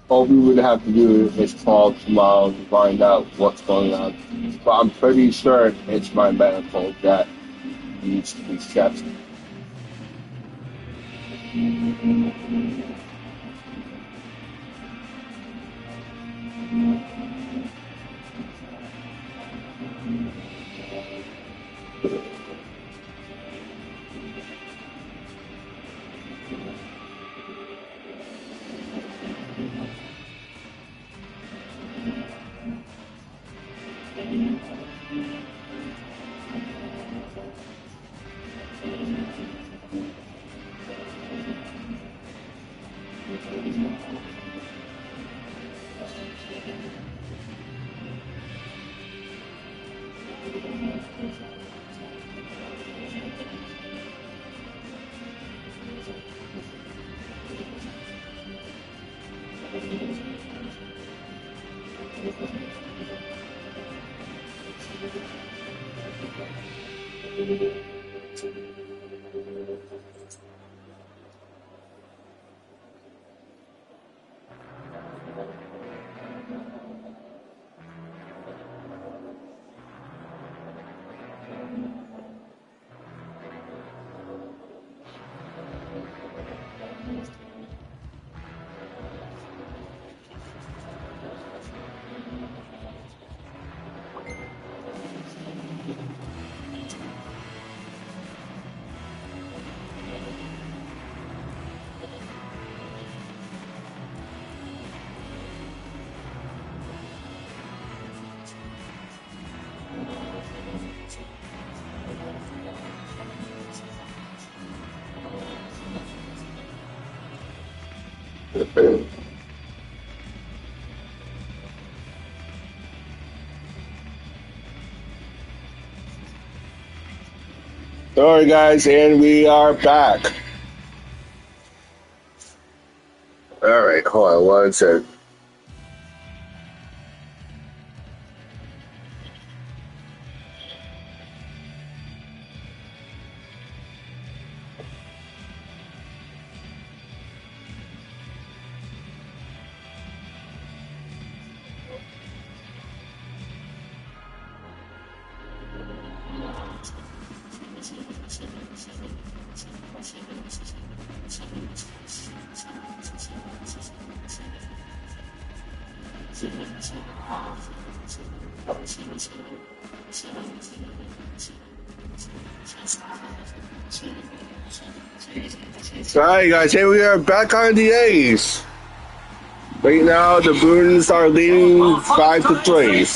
All we would have to do is call tomorrow to find out what's going on. But I'm pretty sure it's my medical that needs to be checked. All right, guys, and we are back. All right, hold on one second. Alright guys, here we are back on the A's. Right now the Bruins are leading 5-3.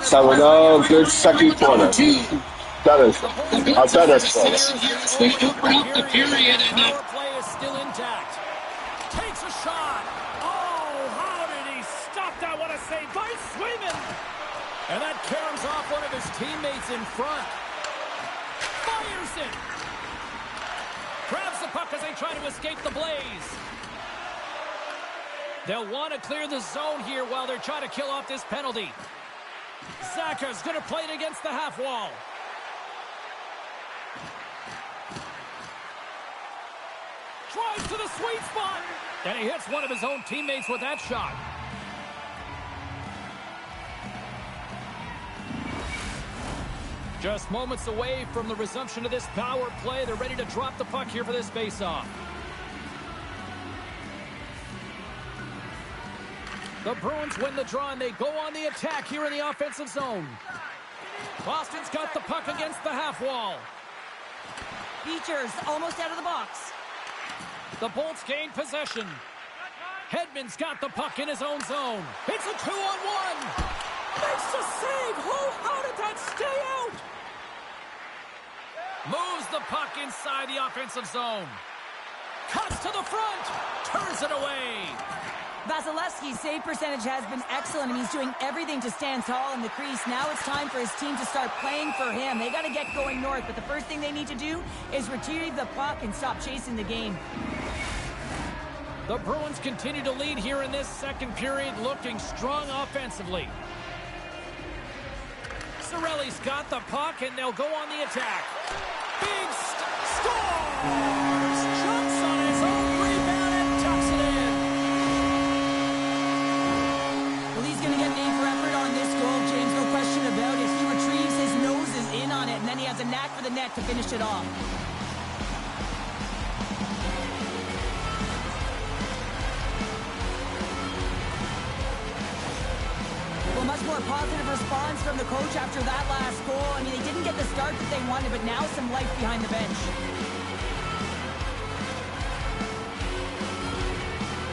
So we know good second quarter. Better quarter. The period power play is still intact. Takes a shot. Oh, how did he stop that? What a save by Swayman. And that caroms off one of his teammates in front. Fires it. Grabs the puck as they try to escape the Blaze. They'll want to clear the zone here while they're trying to kill off this penalty. Zaka's going to play it against the half wall. Drives to the sweet spot. And he hits one of his own teammates with that shot. Just moments away from the resumption of this power play. They're ready to drop the puck here for this faceoff. The Bruins win the draw, and they go on the attack here in the offensive zone. Boston's got the puck against the half wall. Beecher's almost out of the box. The Bolts gain possession. Hedman's got the puck in his own zone. It's a 2-on-1. Makes a save. How did that stay out? Moves the puck inside the offensive zone. Cuts to the front. Turns it away. Vasilevsky's save percentage has been excellent, and he's doing everything to stand tall in the crease. Now it's time for his team to start playing for him. They got to get going north, but the first thing they need to do is retrieve the puck and stop chasing the game. The Bruins continue to lead here in this second period, looking strong offensively. Cirelli's got the puck, and they'll go on the attack. Big scores! Jumps on his own rebound and tucks it in. Well, he's going to get an A for effort on this goal, James, no question about it. He retrieves, his nose is in on it, and then he has a knack for the net to finish it off. Much more positive response from the coach after that last goal. I mean, they didn't get the start that they wanted, but now some life behind the bench.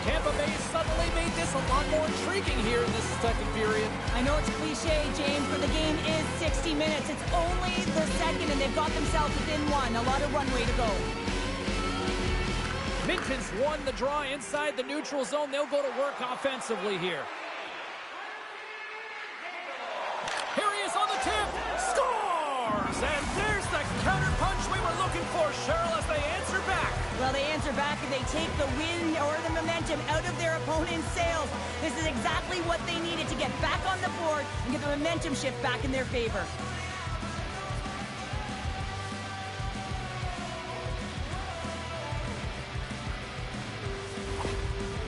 Tampa Bay suddenly made this a lot more intriguing here in this second period. I know it's cliche, James, but the game is 60 minutes. It's only the second, and they've got themselves within one. A lot of runway to go. Minton's won the draw inside the neutral zone. They'll go to work offensively here. Here he is on the tip. Scores! And there's the counter punch we were looking for, Cheryl, as they answer back. Well, they answer back and they take the wind or the momentum out of their opponent's sails. This is exactly what they needed to get back on the board and get the momentum shift back in their favor.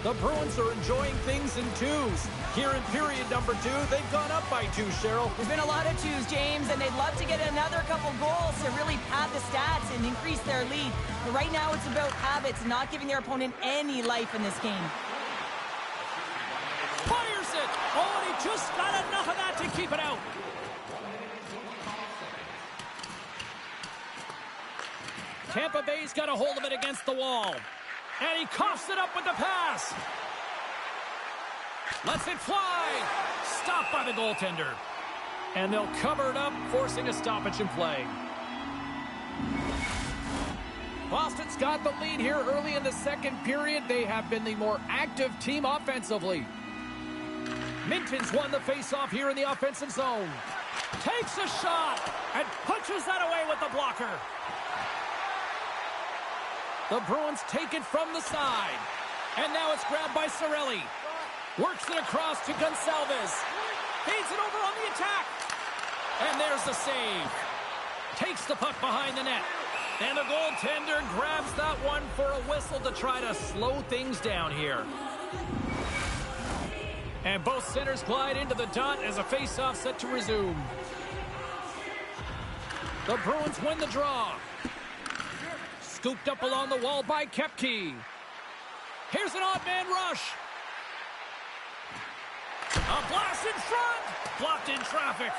The Bruins are enjoying things in twos. Here in period number 2, they've gone up by 2, Cheryl. There's been a lot of twos, James, and they'd love to get another couple goals to really pad the stats and increase their lead. But right now it's about habits, not giving their opponent any life in this game. Fires it! Oh, and he just got enough of that to keep it out. Tampa Bay's got a hold of it against the wall. And he coughs it up with the pass. Lets it fly. Stopped by the goaltender. And they'll cover it up, forcing a stoppage in play. Boston's got the lead here early in the second period. They have been the more active team offensively. Minton's won the faceoff here in the offensive zone. Takes a shot and punches that away with the blocker. The Bruins take it from the side. And now it's grabbed by Cirelli. Works it across to Gonçalves. Feeds it over on the attack. And there's the save. Takes the puck behind the net. And the goaltender grabs that one for a whistle to try to slow things down here. And both centers glide into the dot as a faceoff set to resume. The Bruins win the draw. Scooped up along the wall by Koepke. Here's an odd man rush. A blast in front. Blocked in traffic.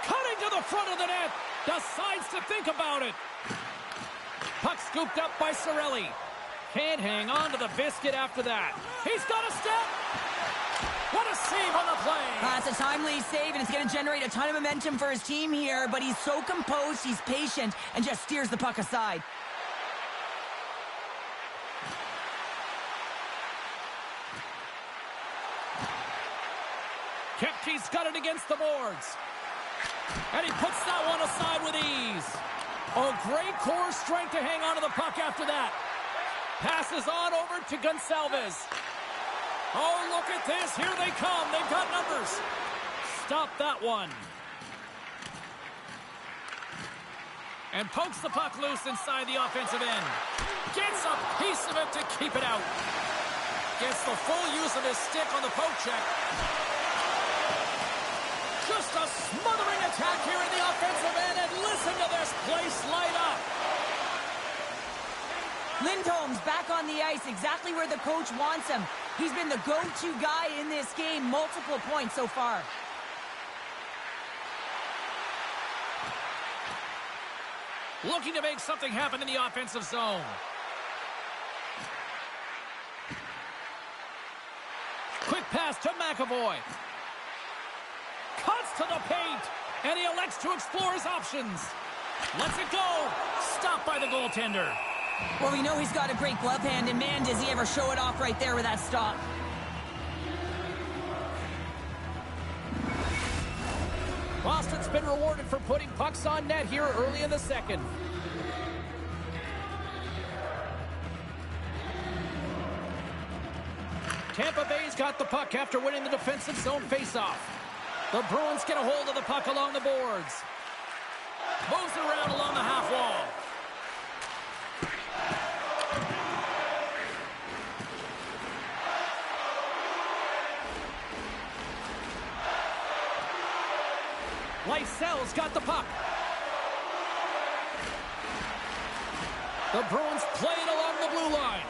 Cutting to the front of the net. Decides to think about it. Puck scooped up by Cirelli. Can't hang on to the biscuit after that. He's got a step. What a save on the play. That's a timely save, and it's going to generate a ton of momentum for his team here, but he's so composed, he's patient, and just steers the puck aside. Kepke's got it against the boards. And he puts that one aside with ease. Oh, great core strength to hang on to the puck after that. Passes on over to Gonçalves. Oh, look at this. Here they come. They've got numbers. Stop that one. And pokes the puck loose inside the offensive end. Gets a piece of it to keep it out. Gets the full use of his stick on the poke check. Just a smothering attack here in the offensive end. And listen to this place light up. Lindholm's back on the ice, exactly where the coach wants him. He's been the go-to guy in this game, multiple points so far. Looking to make something happen in the offensive zone. Quick pass to McAvoy. Cuts to the paint, and he elects to explore his options. Lets it go. Stopped by the goaltender. Well, we know he's got a great glove hand, and man, does he ever show it off right there with that stop. Boston's been rewarded for putting pucks on net here early in the second. Tampa Bay's got the puck after winning the defensive zone faceoff. The Bruins get a hold of the puck along the boards. Moves it around along the half wall. Lysel's got the puck. The Bruins play it along the blue line.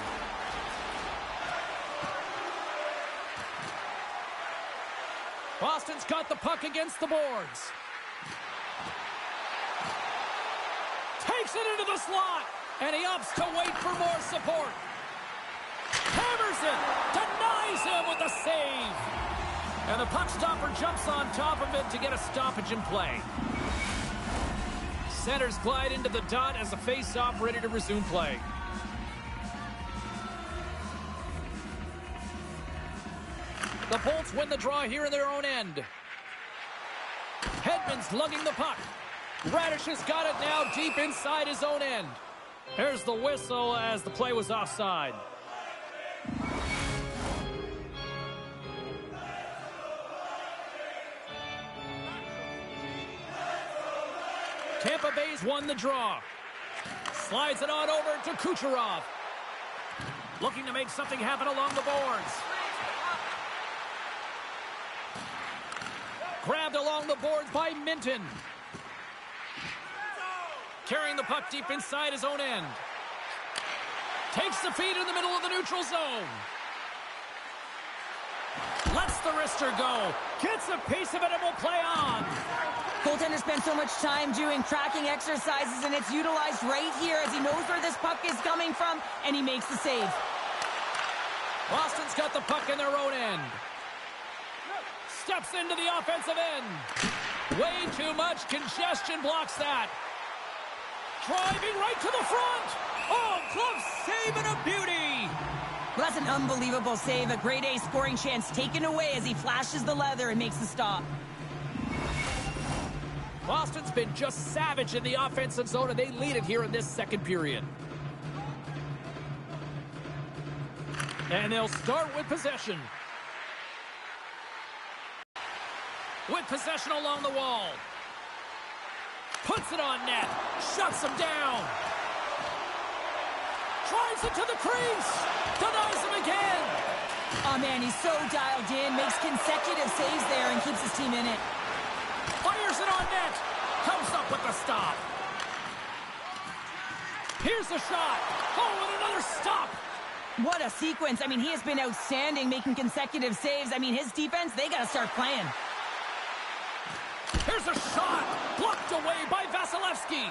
Boston's got the puck against the boards. Takes it into the slot, and he opts to wait for more support. Hammers it, denies him with the save. And the puck stopper jumps on top of it to get a stoppage in play. Centers glide into the dot as a face-off ready to resume play. The Bolts win the draw here in their own end. Hedman's lugging the puck. Radish has got it now deep inside his own end. There's the whistle as the play was offside. Tampa Bay's won the draw. Slides it on over to Kucherov. Looking to make something happen along the boards. Grabbed along the boards by Minton. Carrying the puck deep inside his own end. Takes the feed in the middle of the neutral zone. Lets the wrister go. Gets a piece of it and will play on. Goaltender spent so much time doing tracking exercises, and it's utilized right here as he knows where this puck is coming from, and he makes the save. Boston's got the puck in their own end. Steps into the offensive end. Way too much congestion blocks that. Driving right to the front. Oh, glove save and a beauty. Well, that's an unbelievable save. A grade A scoring chance taken away as he flashes the leather and makes the stop. Boston's been just savage in the offensive zone, and they lead it here in this second period. And they'll start with possession. With possession along the wall. Puts it on net. Shuts him down. Drives it to the crease. Denies him again. Oh, man, he's so dialed in. Makes consecutive saves there and keeps his team in it. Fires it on net. Comes up with the stop. Here's the shot. Oh, and another stop. What a sequence. I mean, he has been outstanding making consecutive saves. I mean, his defense, they got to start playing. Here's Here's a shot. Blocked away by Vasilevsky.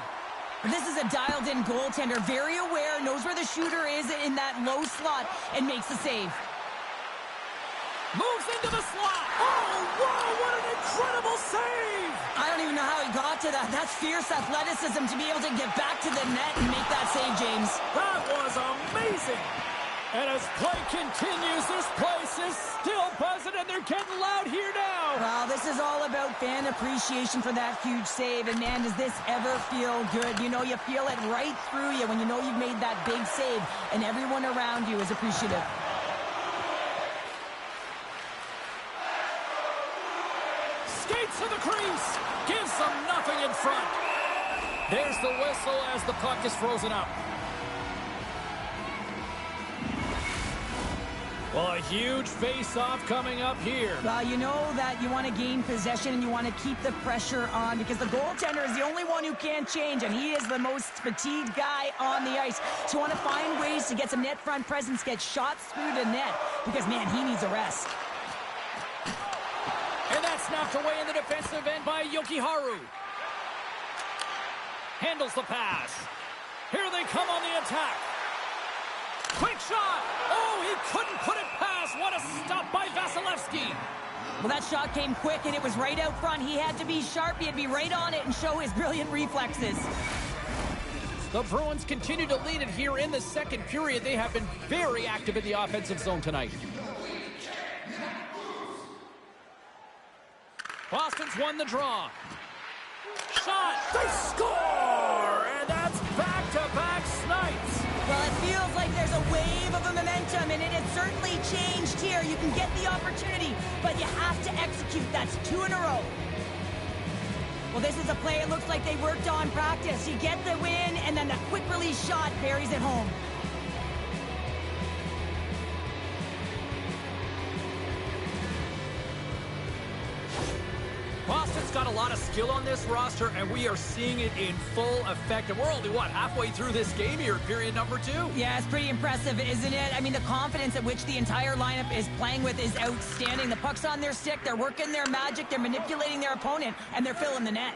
This is a dialed-in goaltender, very aware, knows where the shooter is in that low slot, and makes the save. Moves into the slot. Oh, wow, what an incredible save. I don't even know how he got to that. That's fierce athleticism to be able to get back to the net and make that save, James. That was amazing. And as play continues, this place is still buzzing, and they're getting loud here now. Well, this is all about fan appreciation for that huge save. And, man, does this ever feel good? You know, you feel it right through you when you know you've made that big save, and everyone around you is appreciative. Skates to the crease. Gives them nothing in front. There's the whistle as the puck is frozen up. Well, a huge face-off coming up here. Well, you know that you want to gain possession and you want to keep the pressure on because the goaltender is the only one who can't change, and he is the most fatigued guy on the ice. So you want to find ways to get some net front presence, get shots through the net because, man, he needs a rest. And that's knocked away in the defensive end by Jokiharju. Handles the pass. Here they come on the attack. Quick shot! Oh, he couldn't put it past. What a stop by Vasilevsky. Well, that shot came quick, and it was right out front. He had to be sharp. He had to be right on it and show his brilliant reflexes. The Bruins continue to lead it here in the second period. They have been very active in the offensive zone tonight. Boston's won the draw. Shot! They score! And that's back-to-back snipes. Well, it feels like there's a wave of a momentum, and it has certainly changed here. You can get the opportunity, but you have to execute. That's 2 in a row. Well, this is a play it looks like they worked on practice. You get the win, and then the quick release shot buries it home. Boston's got a lot of skill on this roster, and we are seeing it in full effect. And we're only, halfway through this game here, period number 2? Yeah, it's pretty impressive, isn't it? I mean, the confidence at which the entire lineup is playing with is outstanding. The puck's on their stick, they're working their magic, they're manipulating their opponent, and they're filling the net.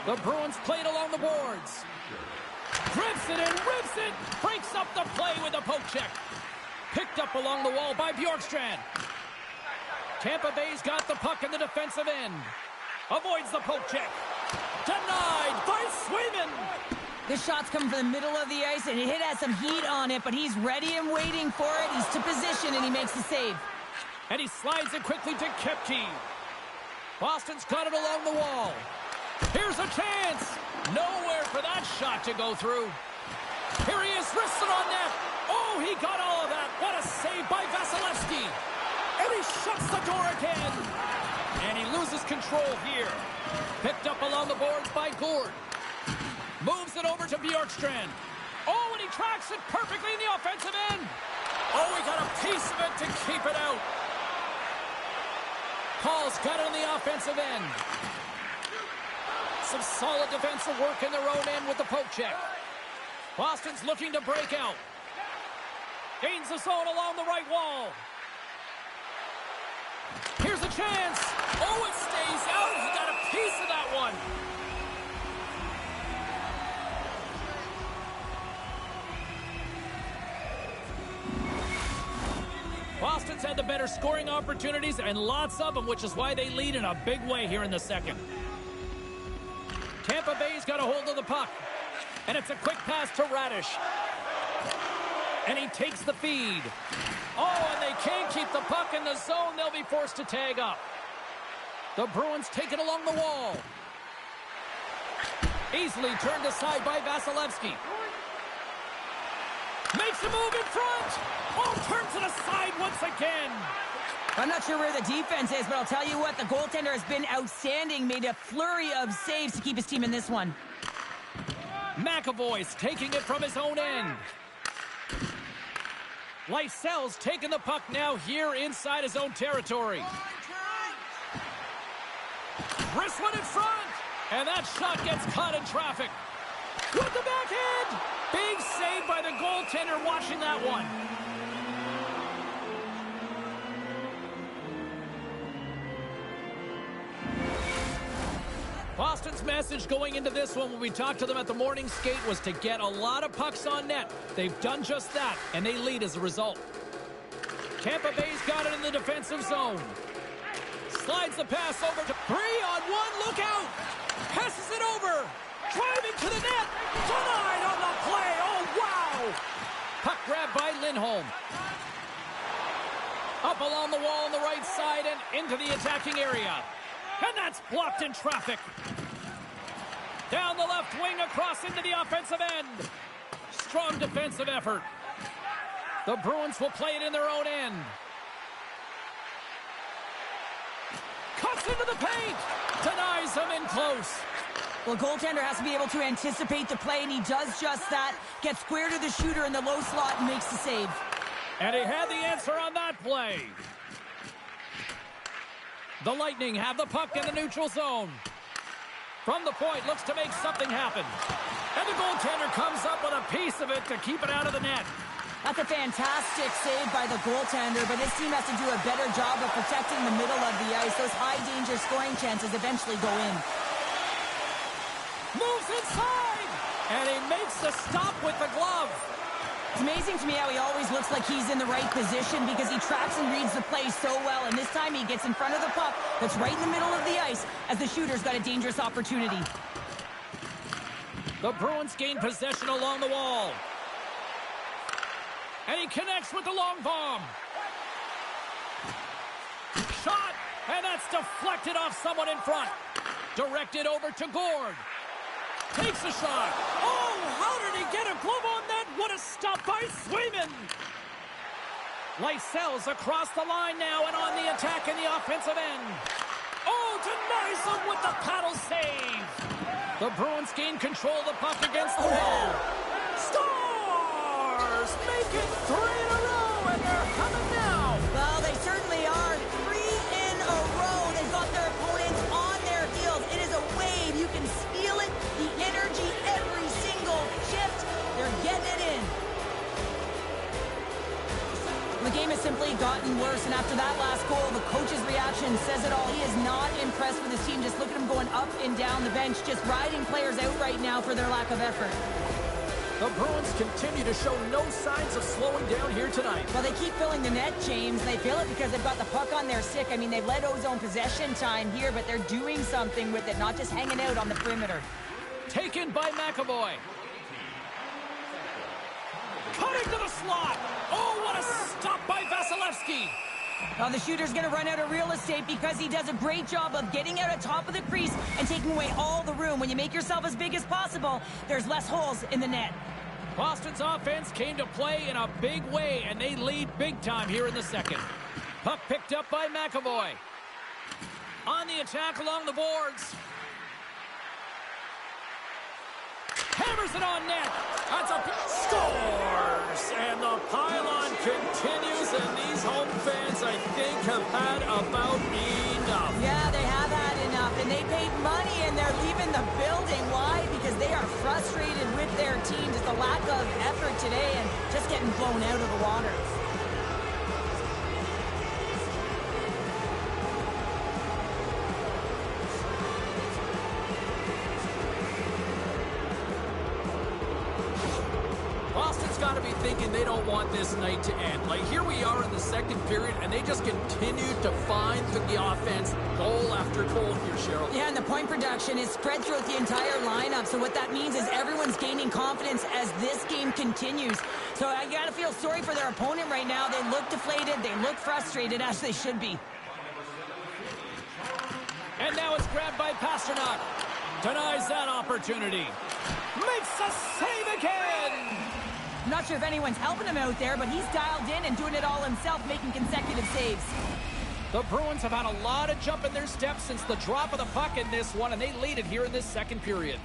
The Bruins played along the boards. Grips it and rips it. Breaks up the play with a poke check. Picked up along the wall by Bjorkstrand. Tampa Bay's got the puck in the defensive end. Avoids the poke check. Denied by Swayman. This shot's coming from the middle of the ice, and it has some heat on it, but he's ready and waiting for it. He's to position, and he makes the save. And he slides it quickly to Kepke. Boston's got it along the wall. Here's a chance. Nowhere for that shot to go through. Here he is, wristed on net. Oh, he got all of that. What a save by Vasilevsky. And he shuts the door again. And he loses control here. Picked up along the boards by Gourde. Moves it over to Bjorkstrand. Oh, and he tracks it perfectly in the offensive end. Oh, he got a piece of it to keep it out. Paul's got it on the offensive end. Some solid defensive work in their own end with the poke check. Boston's looking to break out. Gains the zone along the right wall. Here's a chance. Oh, it stays out. He got a piece of that one. Boston's had the better scoring opportunities and lots of them, which is why they lead in a big way here in the second. Tampa Bay's got a hold of the puck. And it's a quick pass to Radish. And he takes the feed. Oh, and they can't keep the puck in the zone. They'll be forced to tag up. The Bruins take it along the wall. Easily turned aside by Vasilevsky. Makes a move in front. Oh, turns it aside once again. I'm not sure where the defense is, but I'll tell you what, the goaltender has been outstanding. Made a flurry of saves to keep his team in this one. McAvoy's taking it from his own end. Lysel's taking the puck now here inside his own territory. Wrist one in front. And that shot gets caught in traffic. With the backhand. Big save by the goaltender watching that one. Boston's message going into this one when we talked to them at the morning skate was to get a lot of pucks on net. They've done just that, and they lead as a result. Tampa Bay's got it in the defensive zone. Slides the pass over to 3-on-1. Look out! Passes it over. Driving to the net. Denied on the play. Oh, wow! Puck grabbed by Lindholm. Up along the wall on the right side and into the attacking area. And that's blocked in traffic. Down the left wing across into the offensive end. Strong defensive effort. The Bruins will play it in their own end. Cuts into the paint. Denies him in close. Well, goaltender has to be able to anticipate the play, and he does just that. Gets square to the shooter in the low slot and makes the save. And he had the answer on that play. The Lightning have the puck in the neutral zone. From the point, looks to make something happen. And the goaltender comes up with a piece of it to keep it out of the net. That's a fantastic save by the goaltender, but this team has to do a better job of protecting the middle of the ice. Those high-danger scoring chances eventually go in. Moves inside! And he makes the stop with the glove. It's amazing to me how he always looks like he's in the right position because he tracks and reads the play so well, and this time he gets in front of the puck that's right in the middle of the ice as the shooter's got a dangerous opportunity. The Bruins gain possession along the wall. And he connects with the long bomb. Shot! And that's deflected off someone in front. Directed over to Gord. Takes a shot. Oh, how did he get a glove on that? What a stop by Swayman. Lysel's across the line now and on the attack in the offensive end. Oh, denies him with the paddle save. The Bruins gain control of the puck against the wall. Stars make it 3 in a row, and they're coming now. Well, they certainly are. 3 in a row. They've got their opponents on their heels. It is a wave. You can feel it. The energy every single shift. They're getting it in. The game has simply gotten worse, and after that last goal, the coach's reaction says it all. He is not impressed with his team. Just look at him going up and down the bench, just riding players out right now for their lack of effort. The Bruins continue to show no signs of slowing down here tonight. Well, they keep filling the net, James, and they feel it because they've got the puck on their stick. I mean, they've let Ozone possession time here, but they're doing something with it, not just hanging out on the perimeter. Taken by McAvoy. Cutting to the slot. Oh, what a stop by Vasilevsky. Well, the shooter's going to run out of real estate because he does a great job of getting out at top of the crease and taking away all the room. When you make yourself as big as possible, there's less holes in the net. Boston's offense came to play in a big way, and they lead big time here in the second. Puck picked up by McAvoy. On the attack along the boards. Hammers it on net. That's a scores, and the pylon continues. And these home fans, I think, have had about enough. Yeah, they have had enough, and they paid money, and they're leaving the building. Why? Because they are frustrated with their team. Just a lack of effort today, and just getting blown out of the water. Boston's got to be thinking they don't want this night to end. Like, here we are in the second period, and they just continue to find the offense goal after goal here, Cheryl. Yeah, and the point production is spread throughout the entire lineup. So what that means is everyone's gaining confidence as this game continues. So I got to feel sorry for their opponent right now. They look deflated. They look frustrated, as they should be. And now it's grabbed by Pasternak. Denies that opportunity. Makes a save again. I'm not sure if anyone's helping him out there, but he's dialed in and doing it all himself, making consecutive saves. The Bruins have had a lot of jump in their steps since the drop of the puck in this one, and they lead it here in this second period.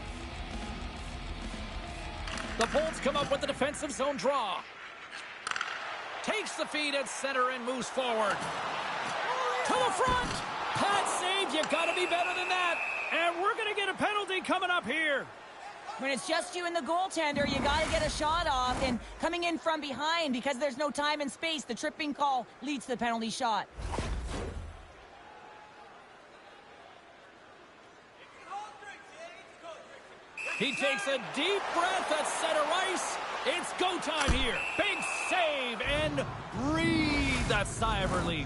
The Bulls come up with the defensive zone draw. Takes the feed at center and moves forward. To the front. Pad save. You got to be better than that. And we're going to get a penalty coming up here. When it's just you and the goaltender, you got to get a shot off. And coming in from behind, because there's no time and space, the tripping call leads to the penalty shot. He takes a deep breath at center ice. It's go time here. Big save and breathe that sigh of relief.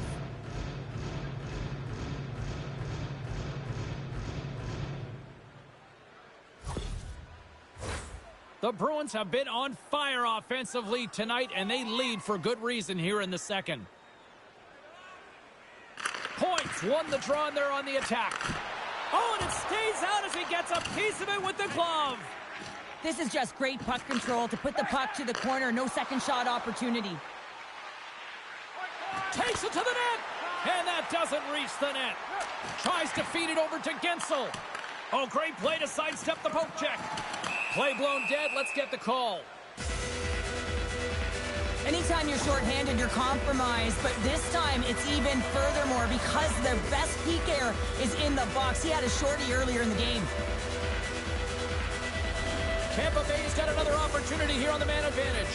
The Bruins have been on fire offensively tonight, and they lead for good reason here in the second. Points won the draw, and they're on the attack. Oh, and it stays out as he gets a piece of it with the glove. This is just great puck control to put the puck to the corner. No second shot opportunity. Takes it to the net, and that doesn't reach the net. Tries to feed it over to Gensel. Oh, great play to sidestep the poke check. Play blown dead. Let's get the call. Anytime you're shorthanded, you're compromised, but this time it's even furthermore because the best PKer is in the box. He had a shorty earlier in the game. Tampa Bay's got another opportunity here on the man advantage.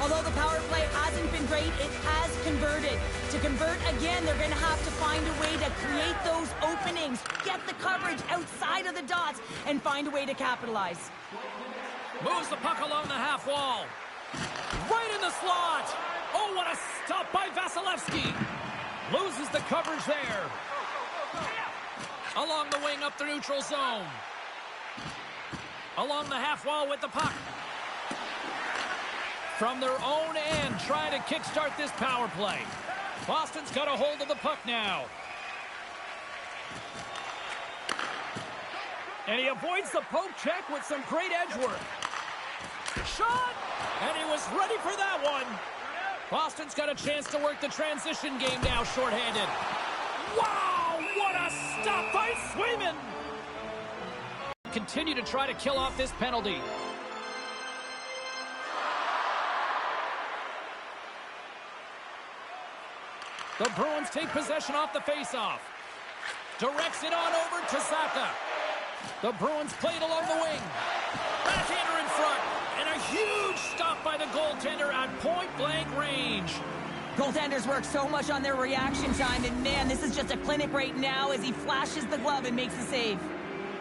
Although the power play hasn't been great, it has converted. To convert again, they're going to have to find a way to create those openings, get the coverage outside of the dots, and find a way to capitalize. Moves the puck along the half wall. Right in the slot. Oh, what a stop by Vasilevsky. Loses the coverage there. Along the wing up the neutral zone. Along the half wall with the puck. From their own end, trying to kickstart this power play. Boston's got a hold of the puck now. And he avoids the poke check with some great edge work. Shot! And he was ready for that one. Boston's got a chance to work the transition game now, shorthanded. Wow! What a stop by Swayman! Continue to try to kill off this penalty. The Bruins take possession off the faceoff. Directs it on over to Saka. The Bruins played along the wing. Backhander in front. And a huge stop by the goaltender at point-blank range. Goaltenders work so much on their reaction time, and man, this is just a clinic right now as he flashes the glove and makes the save.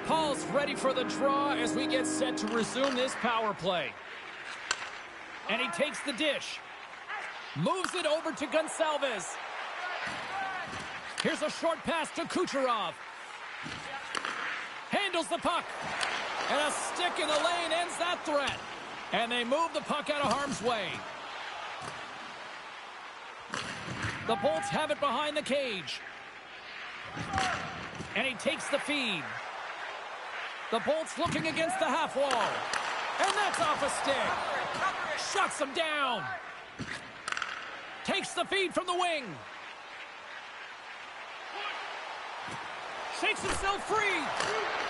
Paul's ready for the draw as we get set to resume this power play. And he takes the dish. Moves it over to Gonçalves. Here's a short pass to Kucherov. Handles the puck. And a stick in the lane ends that threat. And they move the puck out of harm's way. The Bolts have it behind the cage. And he takes the feed. The Bolts looking against the half wall. And that's off a stick. Shuts him down. Takes the feed from the wing. Shakes himself free.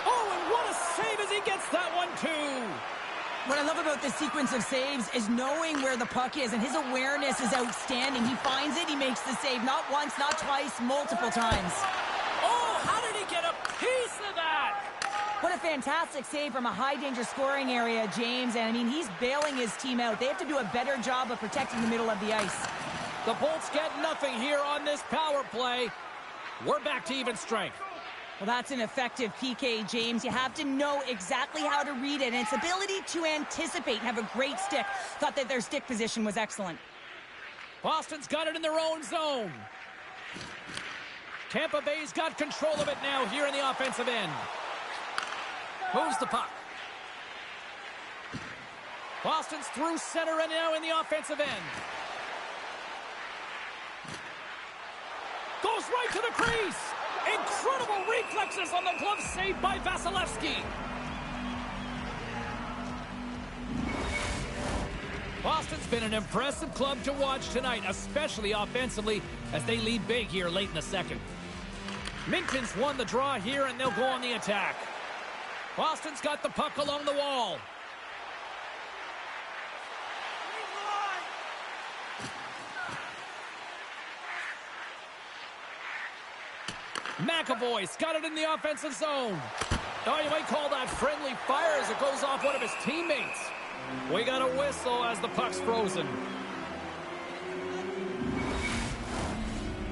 Oh, and what a save as he gets that one, too. What I love about this sequence of saves is knowing where the puck is, and his awareness is outstanding. He finds it, he makes the save. Not once, not twice, multiple times. Oh, how did he get a piece of that? What a fantastic save from a high-danger scoring area, James. And, I mean, he's bailing his team out. They have to do a better job of protecting the middle of the ice. The Bolts get nothing here on this power play. We're back to even strength. Well, that's an effective PK, James. You have to know exactly how to read it, and its ability to anticipate and have a great stick. Thought that their stick position was excellent. Boston's got it in their own zone. Tampa Bay's got control of it now here in the offensive end. Moves the puck. Boston's through center and now in the offensive end. Goes right to the crease. Incredible reflexes on the glove save by Vasilevsky. Boston's been an impressive club to watch tonight, especially offensively, as they lead big here late in the second. Minton's won the draw here, and they'll go on the attack. Boston's got the puck along the wall. McAvoy's got it in the offensive zone. Oh, you might call that friendly fire as it goes off one of his teammates. We got a whistle as the puck's frozen.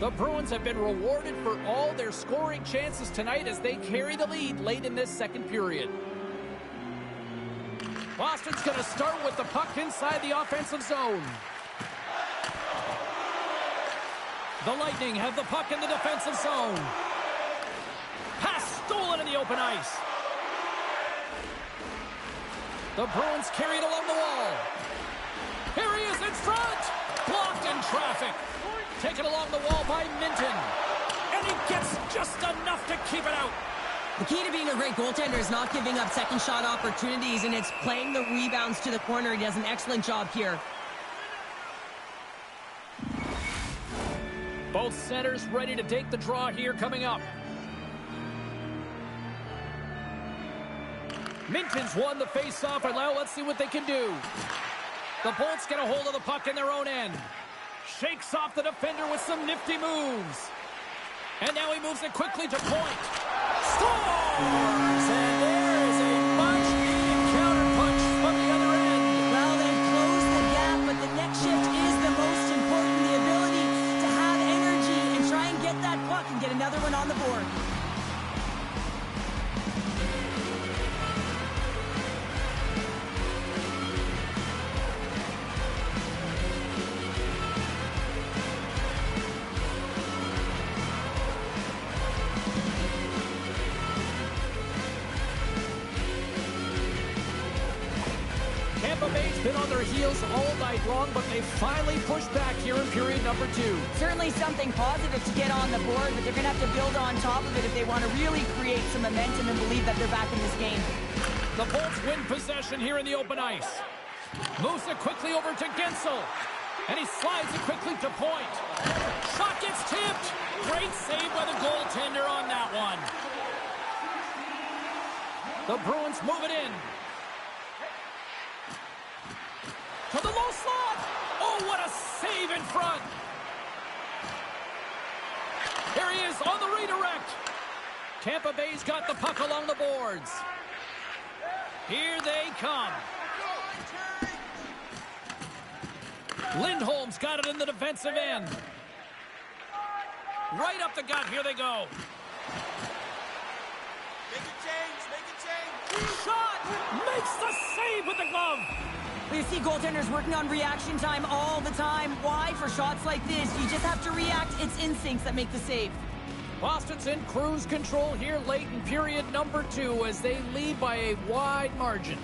The Bruins have been rewarded for all their scoring chances tonight as they carry the lead late in this second period. Boston's going to start with the puck inside the offensive zone. The Lightning have the puck in the defensive zone. Pass stolen in the open ice. The Bruins carry it along the wall. Here he is in front. Blocked in traffic. Taken along the wall by Minton. And he gets just enough to keep it out. The key to being a great goaltender is not giving up second shot opportunities, and it's playing the rebounds to the corner. He does an excellent job here. Both centers ready to take the draw here coming up. Minton's won the face-off, and now let's see what they can do. The Bolts get a hold of the puck in their own end. Shakes off the defender with some nifty moves. And now he moves it quickly to point. Scores! And there is a much-needed counter-punch from the other end. Well, they've closed the gap, but the next shift is the most important. The ability to have energy and try and get that puck and get another one on the board. Tampa Bay's been on their heels all night long, but they finally pushed back here in period number 2. Certainly something positive to get on the board, but they're going to have to build on top of it if they want to really create some momentum and believe that they're back in this game. The Bolts win possession here in the open ice. Moves it quickly over to Gensel. And he slides it quickly to point. Shot gets tipped. Great save by the goaltender on that one. The Bruins move it in. To the low slot. Oh, what a save in front. Here he is on the redirect. Tampa Bay's got the puck along the boards. Here they come. Lindholm's got it in the defensive end. Right up the gut. Here they go. Make a change. Shot. Makes the save with the glove. You see goaltenders working on reaction time all the time. Why? For shots like this, you just have to react. It's instincts that make the save. Boston's in cruise control here late in period number 2 as they lead by a wide margin.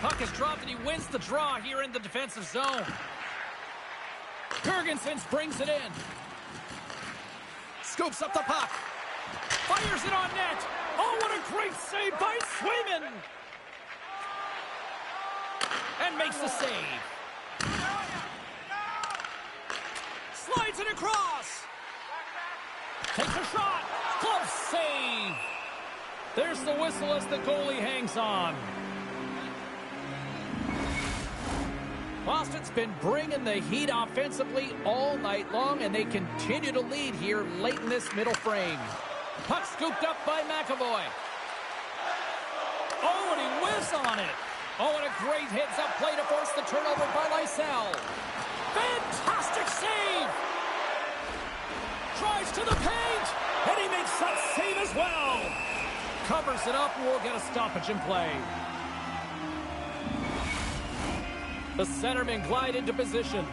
Puck is dropped and he wins the draw here in the defensive zone. Jurgensen brings it in. Scoops up the puck. Fires it on net. Oh, what a great save by Swayman. And makes the save. Slides it across. Takes a shot. Glove save. There's the whistle as the goalie hangs on. Boston's been bringing the heat offensively all night long, and they continue to lead here late in this middle frame. Puck scooped up by McAvoy. Oh, and he whiffs on it. Oh, and a great heads-up play to force the turnover by Lysell. Fantastic save! Drives to the paint, and he makes that save as well. Covers it up, and we'll get a stoppage in play. The centermen glide into position.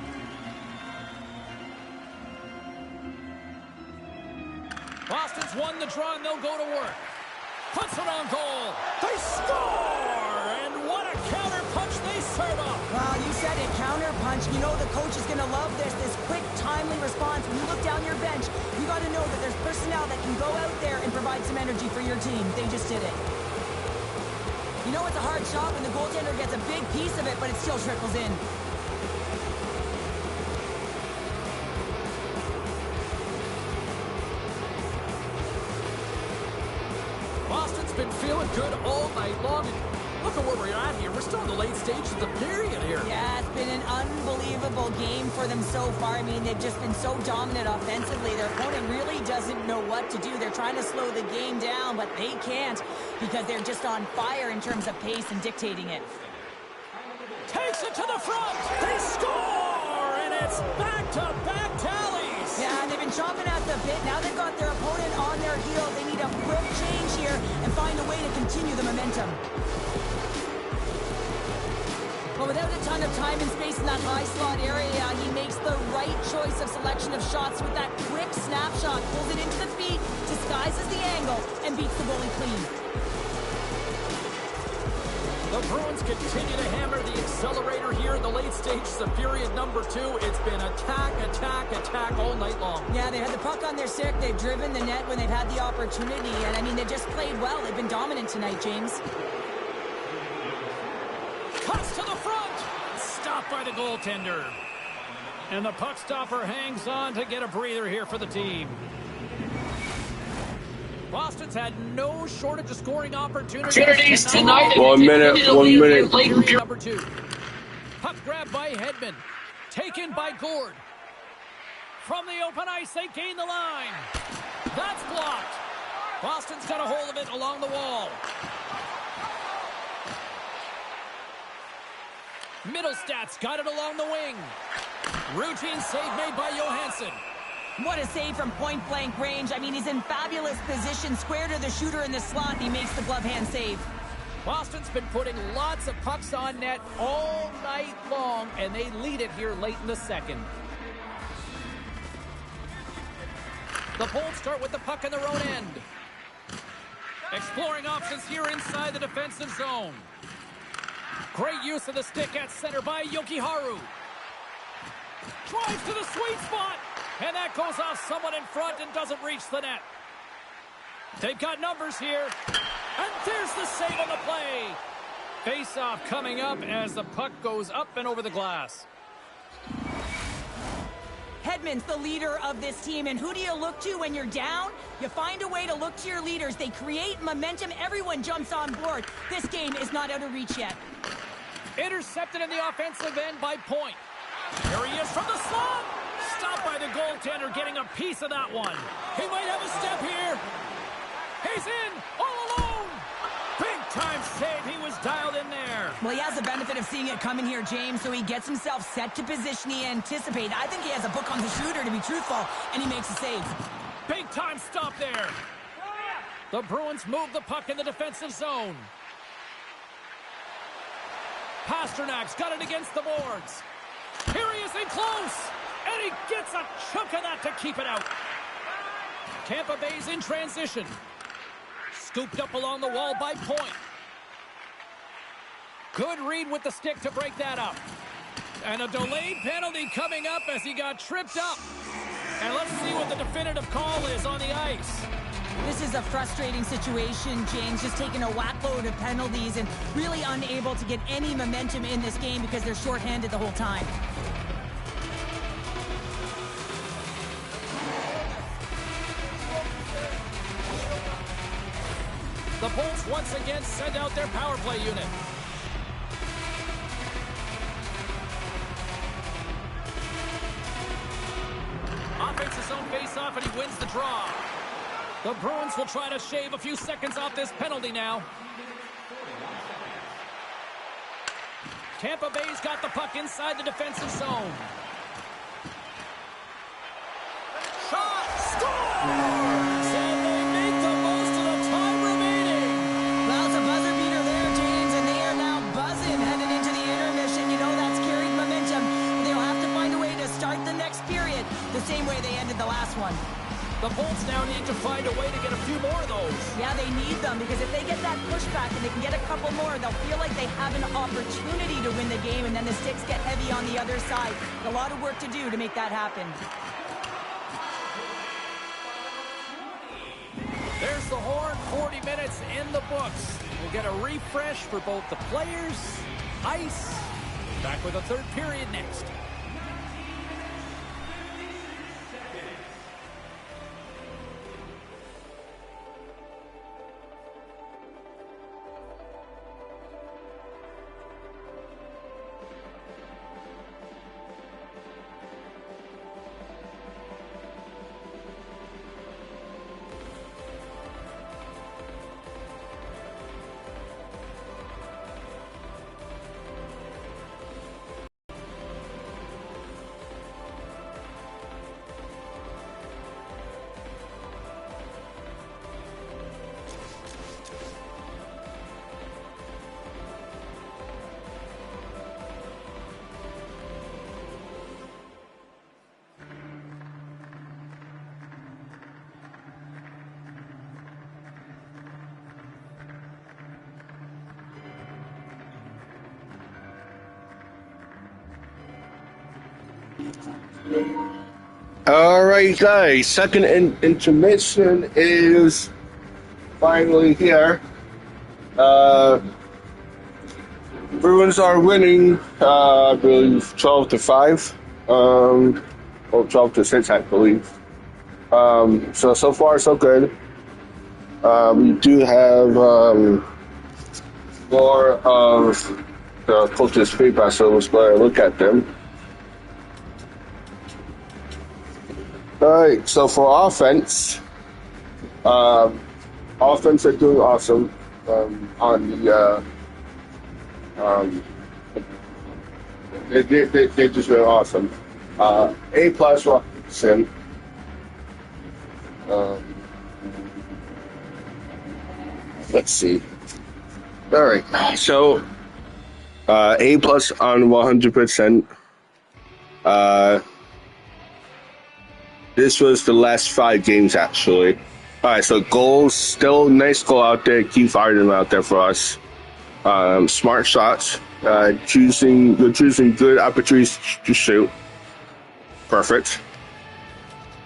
Boston's won the draw, and they'll go to work. Puts it on goal. They score! And what a counter-punch they serve up. Well, you said it, counter-punch. You know the coach is going to love this quick, timely response. When you look down your bench, you got to know that there's personnel that can go out there and provide some energy for your team. They just did it. You know it's a hard shot when the goaltender gets a big piece of it, but it still trickles in. Boston's been feeling good all night long. Look at where we're at here. We're still in the late stages of the period here. Yeah, it's been an unbelievable game for them so far. I mean, they've just been so dominant offensively. Their opponent really doesn't know what to do. They're trying to slow the game down, but they can't because they're just on fire in terms of pace and dictating it. Takes it to the front. They score, and it's back-to-back tallies. Yeah, they've been chomping at the bit. Now they've got their opponent on their heels. They need a quick change here and find a way to continue the momentum. Well, without a ton of time and space in that high slot area, he makes the right choice of selection of shots with that quick snapshot. Pulls it into the feet, disguises the angle, and beats the goalie clean. The Bruins continue to hammer the accelerator here in the late stages of period number 2. It's been attack, attack, attack all night long. Yeah, they had the puck on their stick. They've driven the net when they've had the opportunity. And, I mean, they've just played well. They've been dominant tonight, James. Cuts to the front. Stopped by the goaltender. And the puck stopper hangs on to get a breather here for the team. Boston's had no shortage of scoring opportunities tonight. 1 minute. Number 2. Puck grabbed by Hedman. Taken by Gord. From the open ice, they gain the line. That's blocked. Boston's got a hold of it along the wall. Middlestad's got it along the wing. Routine save made by Johansson. What a save from point-blank range. I mean, he's in fabulous position, square to the shooter in the slot, and he makes the glove hand save. Boston's been putting lots of pucks on net all night long, and they lead it here late in the second. The Bolts start with the puck in their own end. Exploring options here inside the defensive zone. Great use of the stick at center by Jokiharju. Drives to the sweet spot. And that goes off someone in front and doesn't reach the net. They've got numbers here. And there's the save on the play. Face-off coming up as the puck goes up and over the glass. Hedman's the leader of this team, and who do you look to when you're down? You find a way to look to your leaders. They create momentum. Everyone jumps on board. This game is not out of reach yet. Intercepted in the offensive end by Point. Here he is from the slot. Stopped by the goaltender, getting a piece of that one. He might have a step here. He's in, all alone. Big-time save. He was dialed in there. Well, he has the benefit of seeing it coming here, James, so he gets himself set to position he anticipated. I think he has a book on the shooter, to be truthful, and he makes a save. Big-time stop there. The Bruins move the puck in the defensive zone. Pasternak's got it against the boards. Here he is in close. And he gets a chunk of that to keep it out. Tampa Bay's in transition. Scooped up along the wall by Point. Good read with the stick to break that up. And a delayed penalty coming up as he got tripped up. And let's see what the definitive call is on the ice. This is a frustrating situation, James, just taking a whack-load of penalties and really unable to get any momentum in this game because they're shorthanded the whole time. The Bolts once again send out their power play unit. Offense his own face-off, and he wins the draw. The Bruins will try to shave a few seconds off this penalty now. Tampa Bay's got the puck inside the defensive zone. Shot! Scores! And they make the most of the time remaining. Well, it's a buzzer beater there, James, and they are now buzzing headed into the intermission. You know that's carried momentum. They'll have to find a way to start the next period the same way they ended the last one. The Bolts now need to find a way to get a few more of those. Yeah, they need them because if they get that pushback and they can get a couple more, they'll feel like they have an opportunity to win the game, and then the sticks get heavy on the other side. A lot of work to do to make that happen. There's the horn, 40 minutes in the books. We'll get a refresh for both the players, ice. Back with a third period next. All right, guys. Second intermission is finally here. Bruins are winning, I believe, 12-5, or 12-6, I believe. So far, so good. We do have more of the coach's feedback, so let's go ahead and look at them. All right, so for offense, offense are doing awesome on the. They just been awesome. A plus Robinson. Let's see. All right, so A plus on 100%. This was the last 5 games actually. All right, so goals, still nice goal out there. Keep firing out there for us. Smart shots. You're choosing good opportunities to shoot. Perfect.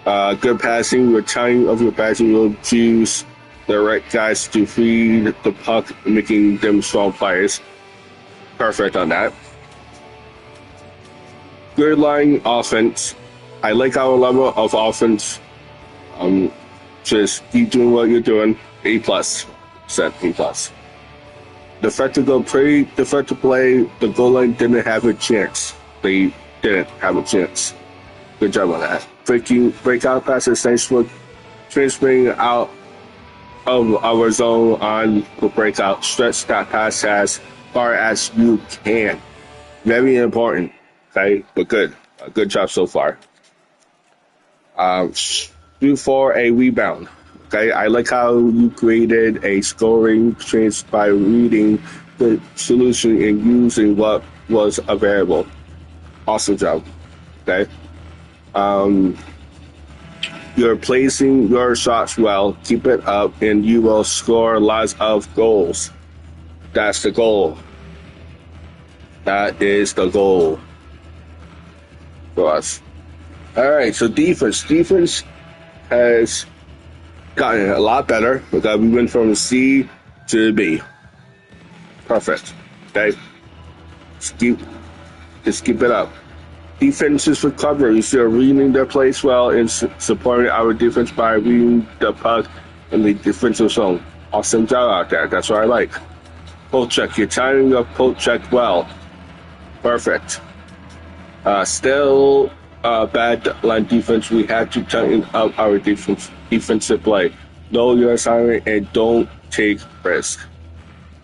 Good passing. Your timing of your passing will choose the right guys to feed the puck, making them strong players. Perfect on that. Good line offense. I like our level of offense. Just keep doing what you're doing. A plus. A plus. Defensive play. The goal line didn't have a chance. They didn't have a chance. Good job on that. Breakout passes. Nice for transferring out of our zone on the breakout. Stretch that pass as far as you can. Very important. Okay, but good. Good job so far. Shoot for a rebound. Okay, I like how you created a scoring chance by reading the solution and using what was available. Awesome job. Okay. You're placing your shots well. Keep it up, and you will score lots of goals. That's the goal. That is the goal for us. All right, so defense. Defense has gotten a lot better because we went from C to B. Perfect. Okay. Just keep it up. Defense's recoveries. They're reading their plays well and supporting our defense by reading the puck in the defensive zone. Awesome job out there. That's what I like. Poke check. You're timing your poke check well. Perfect. Still bad line defense. We have to tighten up our defensive play. Know your assignment and don't take risks.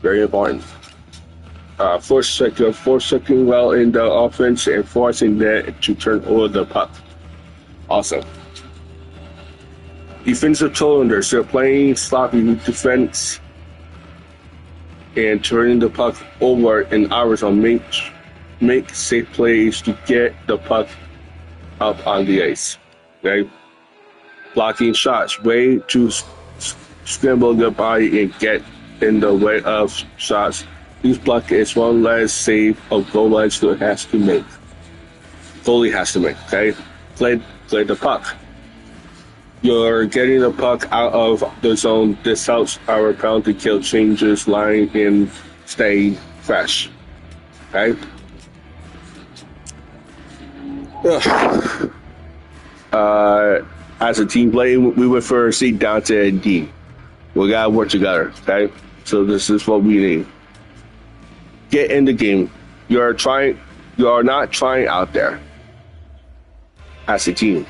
Very important. Force checking well in the offense and forcing them to turn over the puck. Awesome. Defensive cylinders. They're playing sloppy defense and turning the puck over in our zone. Make safe plays to get the puck up on the ice. Okay? Blocking shots. Way to scramble your body and get in the way of shots. This block is one less save of goal line still has to make. Goalie has to make, okay? Play the puck. You're getting the puck out of the zone. This helps our penalty kill changes line and stay fresh. Okay? As a team play, we went for a seat down to a D. We gotta work together, okay? So this is what we need. Get in the game. You are not trying out there as a team.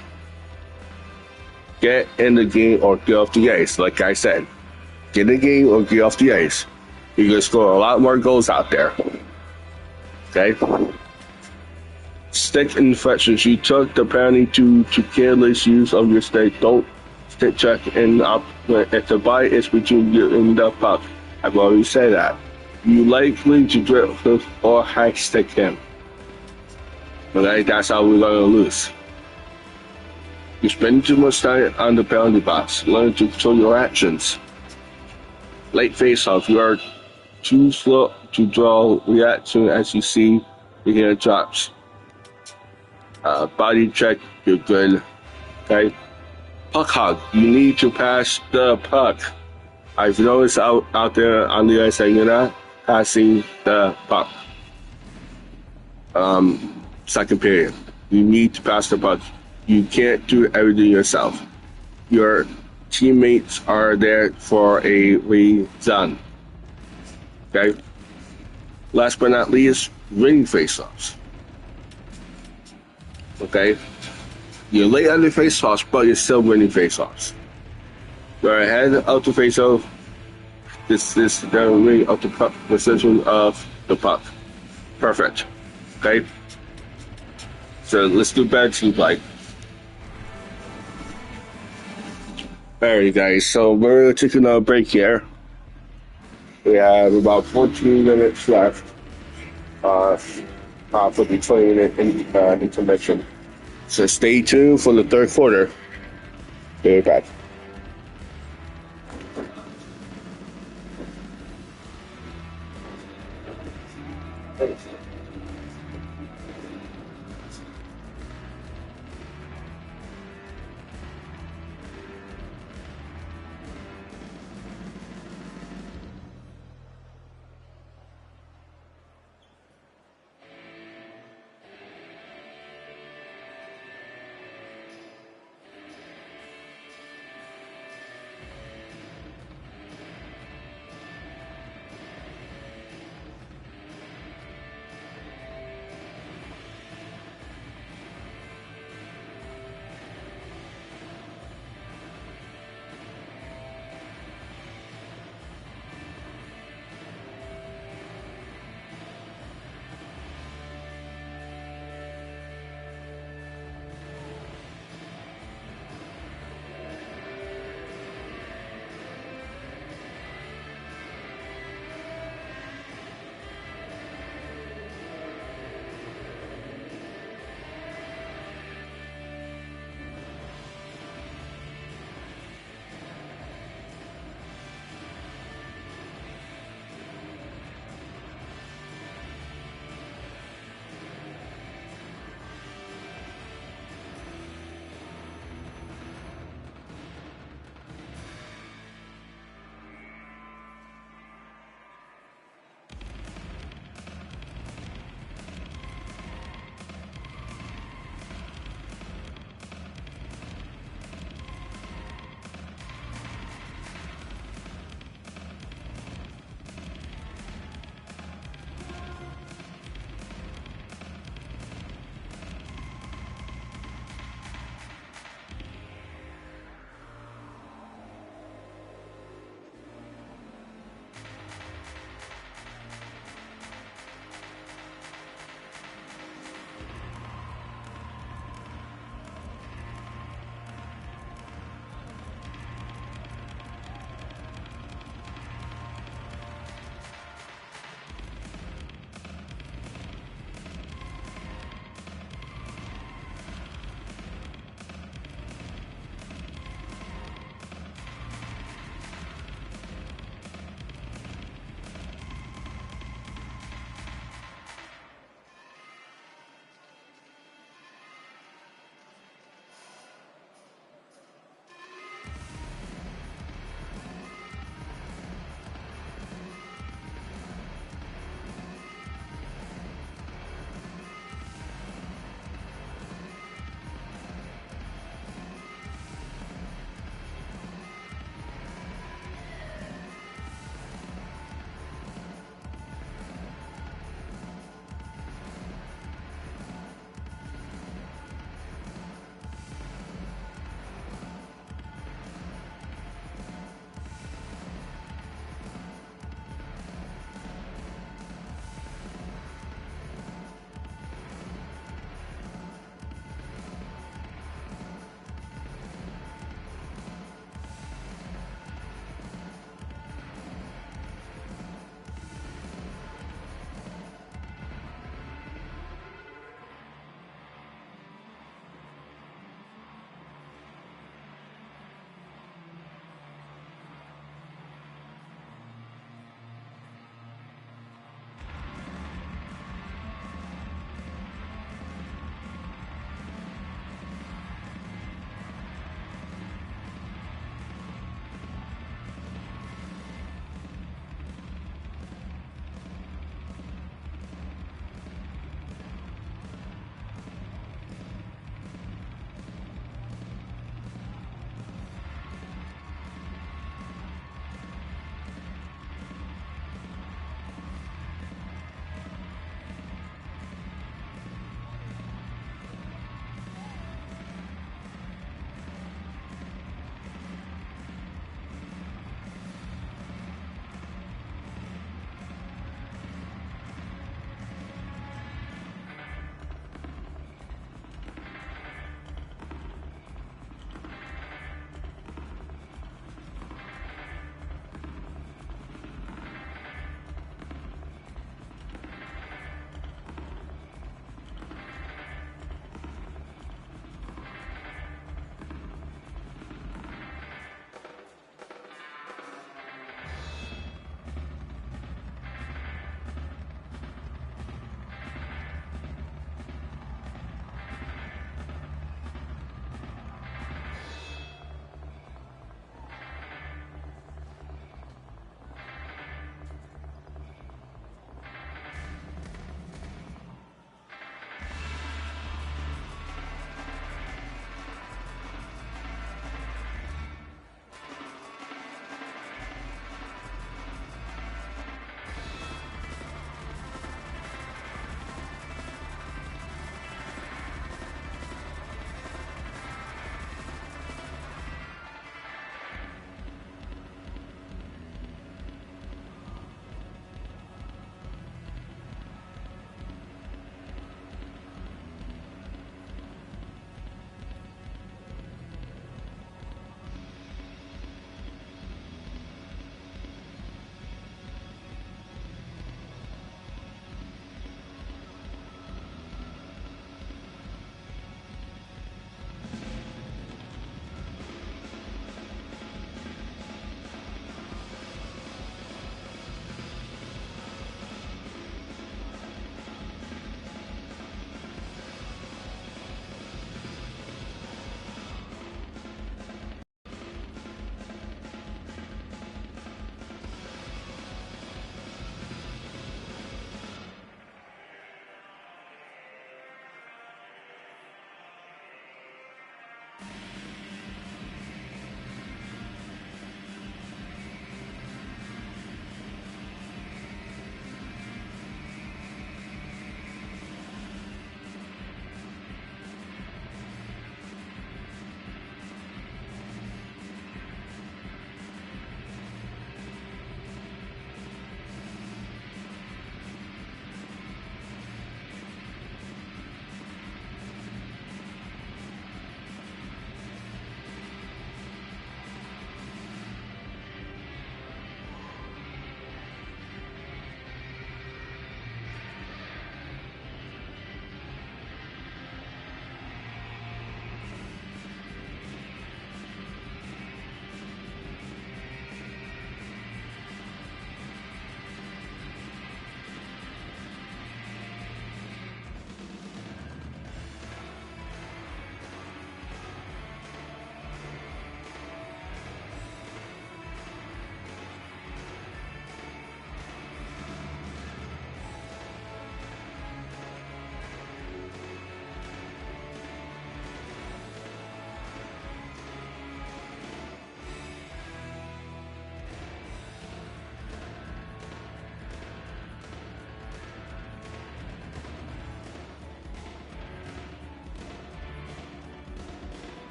Get in the game or get off the ice, like I said. Get in the game or get off the ice. You're going to score a lot more goals out there. Okay? Stick infections. You took the penalty to careless use of your stick. Don't stick check and up. If the bite is between you and the puck. I've already said that. You likely to dribble or high stick him. Okay, that's how we're gonna lose. You spend too much time on the penalty box. Learn to control your actions. Late face-off. You are too slow to draw reaction as you see the hand drops. body check, you're good. Okay. Puck hog, you need to pass the puck. I've noticed out there on the ice that you're not passing the puck. Second period, you need to pass the puck. You can't do everything yourself. Your teammates are there for a reason. Okay. Last but not least, winning faceoffs. Okay. You're late on the faceoffs, but you're still winning faceoffs. You're ahead of the faceoff. This is the ring of the puck, possession of the puck. Perfect. Okay. So let's do bad team play. Alright, guys. So we're taking a break here. We have about 14 minutes left for the 20-minute intermission. So stay tuned for the third quarter. Be right back.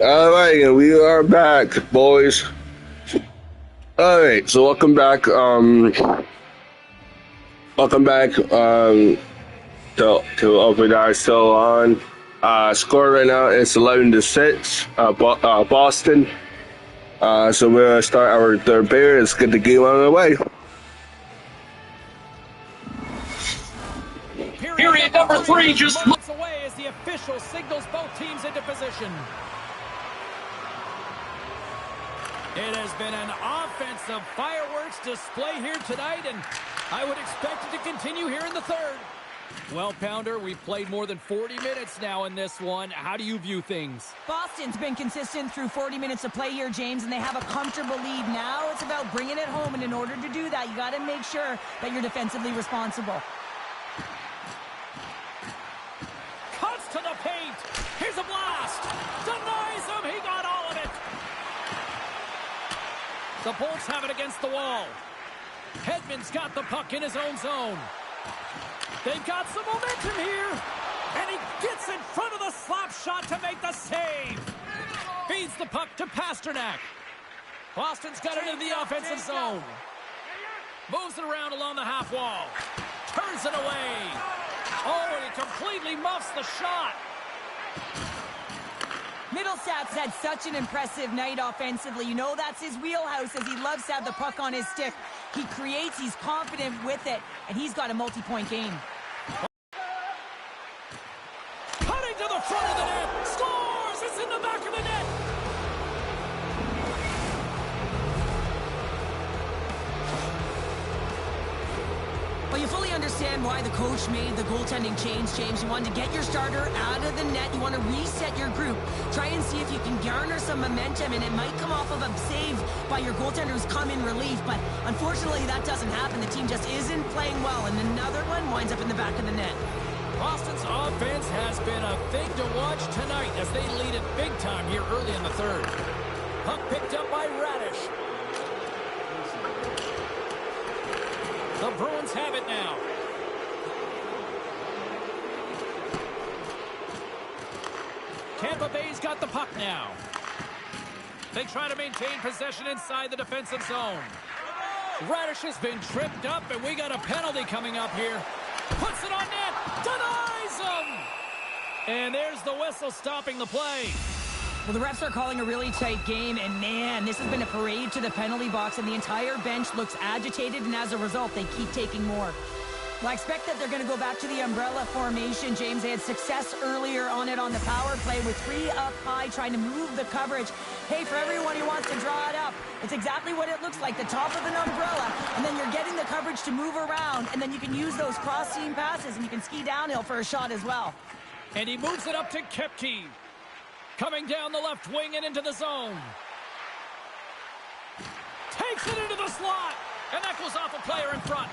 All right, and we are back, boys. All right, so welcome back. To Open Eye still on. Score right now is 11-6. Boston. So we're gonna start our third period. Let's get the game on the way. Period number 3 just moments away as the official signals both teams into position. It has been an offensive fireworks display here tonight, and I would expect it to continue here in the third. Well, Pounder, we've played more than 40 minutes now in this one. How do you view things? Boston's been consistent through 40 minutes of play here, James, and they have a comfortable lead. Now it's about bringing it home, and in order to do that, you got to make sure that you're defensively responsible. Cuts to the paint. Here's a blast. Denies him. He got all of it. The Bolts have it against the wall. Hedman's got the puck in his own zone. They've got some momentum here. And he gets in front of the slap shot to make the save. Feeds the puck to Pasternak. Boston's got it into the offensive zone. Moves it around along the half wall. Turns it away. Oh, and he completely muffs the shot. Middlesat's had such an impressive night offensively. You know that's his wheelhouse, as he loves to have the puck on his stick. He creates, he's confident with it, and he's got a multi-point game. Cutting to the front of the net. Scores! It's in the back of the net. Well, you fully understand why the coach made the goaltending change, James. You wanted to get your starter out of the net. You want to reset your group. Try and see if you can garner some momentum, and it might come off of a save by your goaltender who's come in relief. But unfortunately, that doesn't happen. The team just isn't playing well, and another one winds up in the back of the net. Boston's offense has been a thing to watch tonight as they lead it big time here early in the third. Puck picked up by Radish. The Bruins have it now. Tampa Bay's got the puck now. They try to maintain possession inside the defensive zone. Radish has been tripped up, and we got a penalty coming up here. Puts it on net. Denies him. And there's the whistle stopping the play. Well, the refs are calling a really tight game, and man, this has been a parade to the penalty box, and the entire bench looks agitated, and as a result, they keep taking more. Well, I expect that they're going to go back to the umbrella formation, James. They had success earlier on it on the power play with 3 up high, trying to move the coverage. Hey, for everyone who wants to draw it up, it's exactly what it looks like, the top of an umbrella, and then you're getting the coverage to move around, and then you can use those cross-seam passes, and you can ski downhill for a shot as well. And he moves it up to Kepke. Coming down the left wing and into the zone. Takes it into the slot. And that goes off a player in front.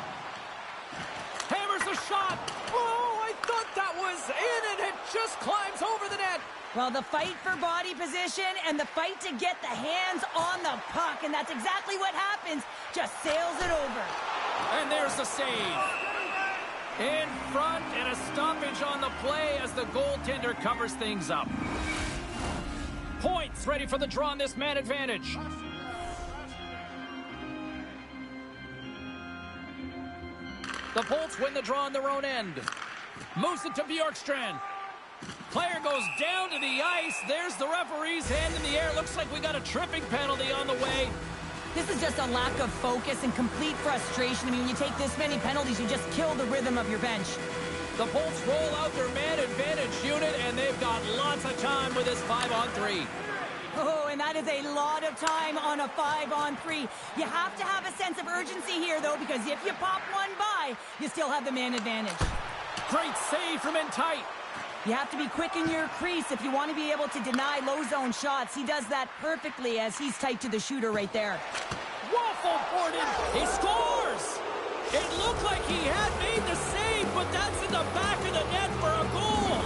Hammers the shot. Oh, I thought that was in, and it just climbs over the net. Well, the fight for body position and the fight to get the hands on the puck, and that's exactly what happens. Just sails it over. And there's the save. In front, and a stoppage on the play as the goaltender covers things up. Points ready for the draw on this man advantage. The Bolts win the draw on their own end. Moves it to Bjorkstrand. Player goes down to the ice. There's the referee's hand in the air. Looks like we got a tripping penalty on the way. This is just a lack of focus and complete frustration. I mean, when you take this many penalties, you just kill the rhythm of your bench. The Bolts roll out their man advantage unit, and they've got lots of time with this 5-on-3. Oh, and that is a lot of time on a 5-on-3. You have to have a sense of urgency here, though, because if you pop one by, you still have the man advantage. Great save from in tight. You have to be quick in your crease if you want to be able to deny low zone shots. He does that perfectly as he's tight to the shooter right there. Waffle boarded. He scores. It looked like he had made the save, but that's in the back of the net for a goal.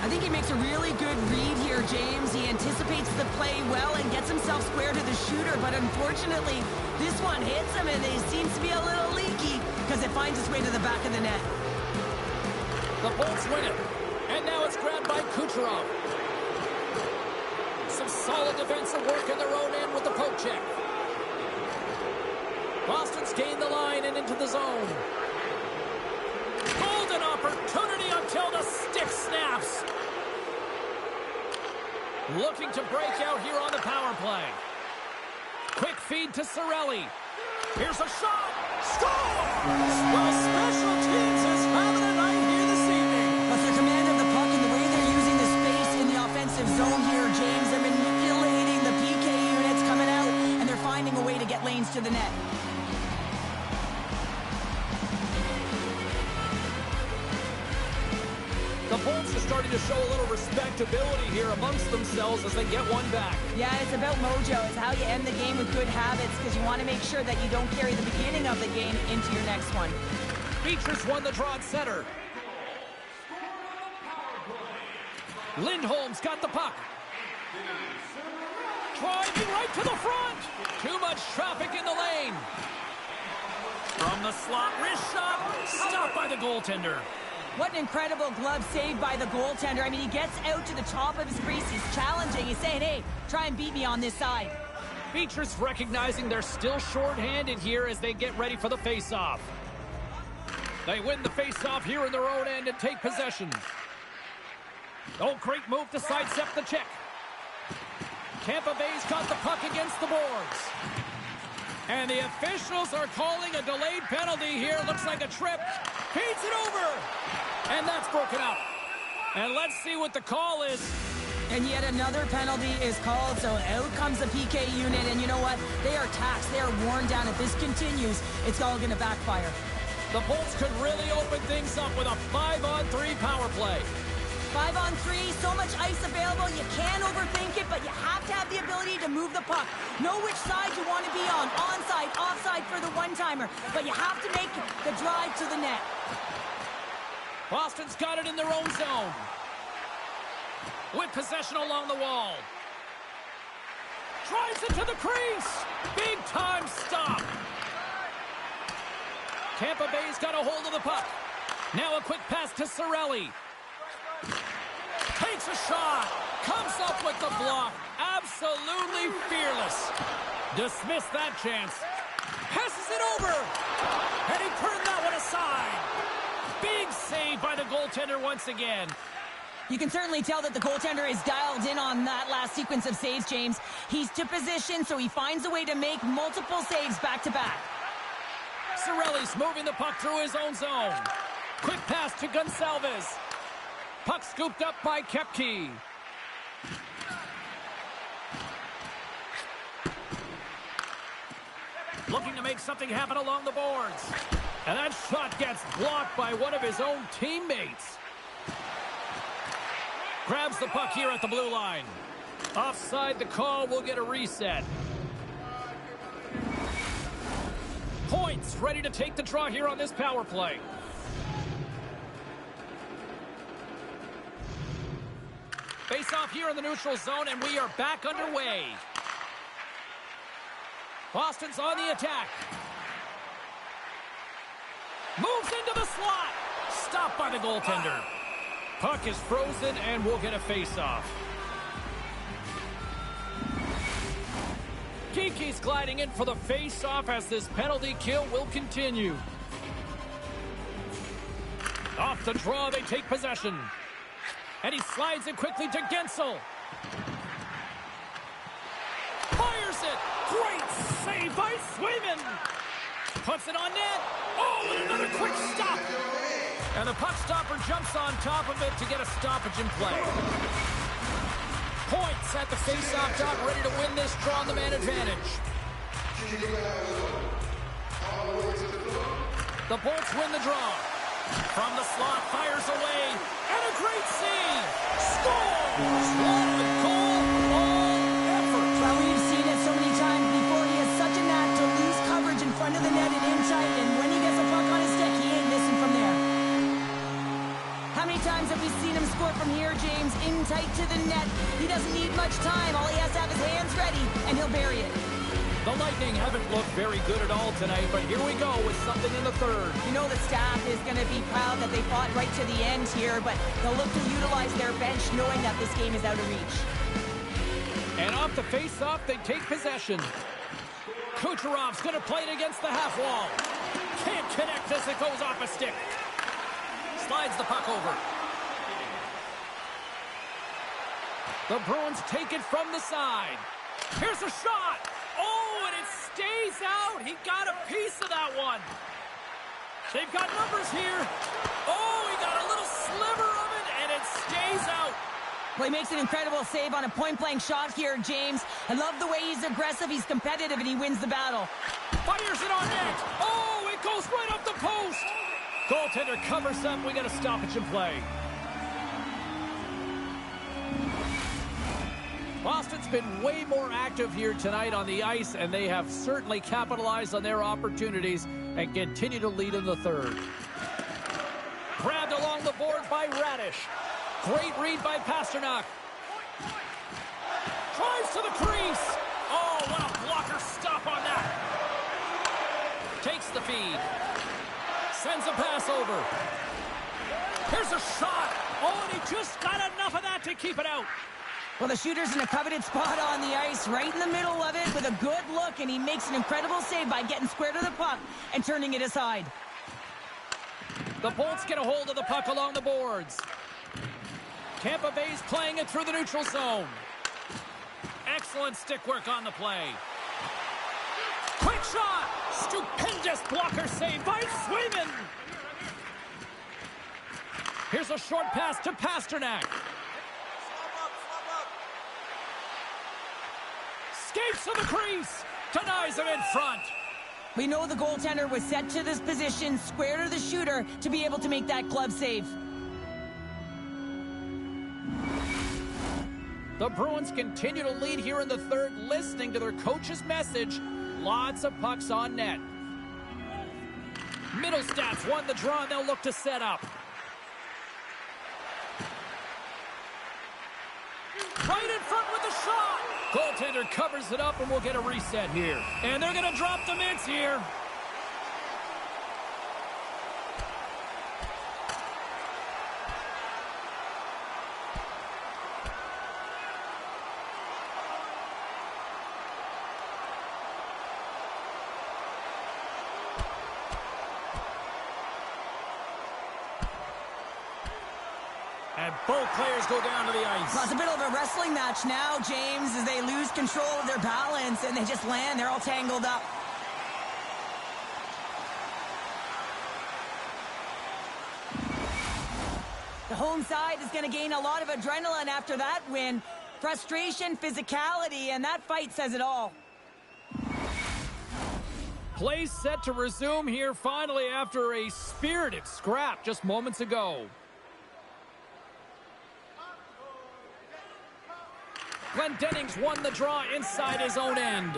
I think he makes a really good read here, James. He anticipates the play well and gets himself square to the shooter, but unfortunately, this one hits him, and it seems to be a little leaky because it finds its way to the back of the net. The Bolts win it. And now it's grabbed by Kucherov. Some solid defensive work in their own end with the poke check. Boston's gained the line and into the zone. Golden opportunity until the stick snaps. Looking to break out here on the power play. Quick feed to Cirelli. Here's a shot. Score! Well, special teams is having a night here this evening. But their command of the puck and the way they're using the space in the offensive zone here, James, they're manipulating the PK units coming out, and they're finding a way to get lanes to the net. The Bolts are starting to show a little respectability here amongst themselves as they get one back. Yeah, it's about mojo. It's how you end the game with good habits because you want to make sure that you don't carry the beginning of the game into your next one. Beatrice won the draw at center. Lindholm's got the puck. Driving right to the front. Too much traffic in the lane. From the slot, wrist shot. Stopped by the goaltender. What an incredible glove save by the goaltender. I mean, he gets out to the top of his crease. He's challenging. He's saying, hey, try and beat me on this side. Beatrice recognizing they're still short-handed here as they get ready for the face-off. They win the face-off here in their own end and take possession. Oh, great move to sidestep the check. Tampa Bay's got the puck against the boards. And the officials are calling a delayed penalty here. Looks like a trip. Feeds it over. And that's broken up. And let's see what the call is. And yet another penalty is called, so out comes the PK unit. And you know what? They are taxed. They are worn down. If this continues, it's all going to backfire. The Bolts could really open things up with a 5-on-3 power play. 5-on-3, so much ice available. You can't overthink it, but you have to have the ability to move the puck. Know which side you want to be on. Onside, offside for the one-timer. But you have to make the drive to the net. Boston's got it in their own zone. With possession along the wall. Drives it to the crease. Big time stop. Tampa Bay's got a hold of the puck. Now a quick pass to Cirelli. Takes a shot. Comes up with the block. Absolutely fearless. Dismissed that chance. Passes it over. And he turned that one aside. Big save by the goaltender once again. You can certainly tell that the goaltender is dialed in on that last sequence of saves, James. He's to position, so he finds a way to make multiple saves back-to-back. Cirelli's moving the puck through his own zone. Quick pass to Gonsalves. Puck scooped up by Koepke. Looking to make something happen along the boards. And that shot gets blocked by one of his own teammates. Grabs the puck here at the blue line. Offside the call, will get a reset. Points ready to take the draw here on this power play. Face off here in the neutral zone, and we are back underway. Boston's on the attack. Moves into the slot. Stopped by the goaltender. Puck is frozen, and we'll get a face-off. Kiki's gliding in for the face-off as this penalty kill will continue. Off the draw, they take possession. And he slides it quickly to Gensel. Fires it. Great save by Swayman. Puts it on net. Oh, and another quick stop. And the puck stopper jumps on top of it to get a stoppage in play. Points at the face-off dot, ready to win this draw on the man advantage. The Bolts win the draw. From the slot, fires away, and a great save! Scores! What a goal! All effort! Well, we've seen it so many times before. He has such a knack to lose coverage in front of the net and in tight, and when he gets a puck on his stick, he ain't missing from there. How many times have we seen him score from here, James? In tight to the net. He doesn't need much time. All he has to have his hands ready, and he'll bury it. The light Lightning haven't looked very good at all tonight, but here we go with something in the third. You know the staff is going to be proud that they fought right to the end here, but they'll look to utilize their bench knowing that this game is out of reach. And off the face-off, they take possession. Kucherov's going to play it against the half wall. Can't connect as it goes off a stick. Slides the puck over. The Bruins take it from the side. Here's a shot. Oh, and it stays out. He got a piece of that one. They've got numbers here. Oh, he got a little sliver of it, and it stays out. Well, he makes an incredible save on a point-blank shot here, James. I love the way he's aggressive, he's competitive, and he wins the battle. Fires it on net. Oh, it goes right up the post. Goaltender covers up. We got a stoppage in play. Boston's been way more active here tonight on the ice, and they have certainly capitalized on their opportunities and continue to lead in the third. Grabbed along the boards by Radish. Great read by Pasternak. Drives to the crease. Oh, what a blocker stop on that. Takes the feed. Sends a pass over. Here's a shot. Oh, and he just got enough of that to keep it out. Well, the shooter's in a coveted spot on the ice, right in the middle of it with a good look, and he makes an incredible save by getting square to the puck and turning it aside. The Bolts get a hold of the puck along the boards. Tampa Bay's playing it through the neutral zone. Excellent stick work on the play. Quick shot! Stupendous blocker save by Swayman! Here's a short pass to Pasternak. Skates to the crease. Denies him in front. We know the goaltender was set to this position, square to the shooter, to be able to make that glove save. The Bruins continue to lead here in the third, listening to their coach's message. Lots of pucks on net. Middlestats won the draw, and they'll look to set up. Right in front with the shot. Goaltender covers it up, and we'll get a reset here. And they're going to drop the mitts here. And both players go down to the ice. Well, it's a bit of a wrestling match now, James, as they lose control of their balance and they just land. They're all tangled up. The home side is going to gain a lot of adrenaline after that win. Frustration, physicality, and that fight says it all. Play set to resume here finally after a spirited scrap just moments ago. Glendening's won the draw inside his own end.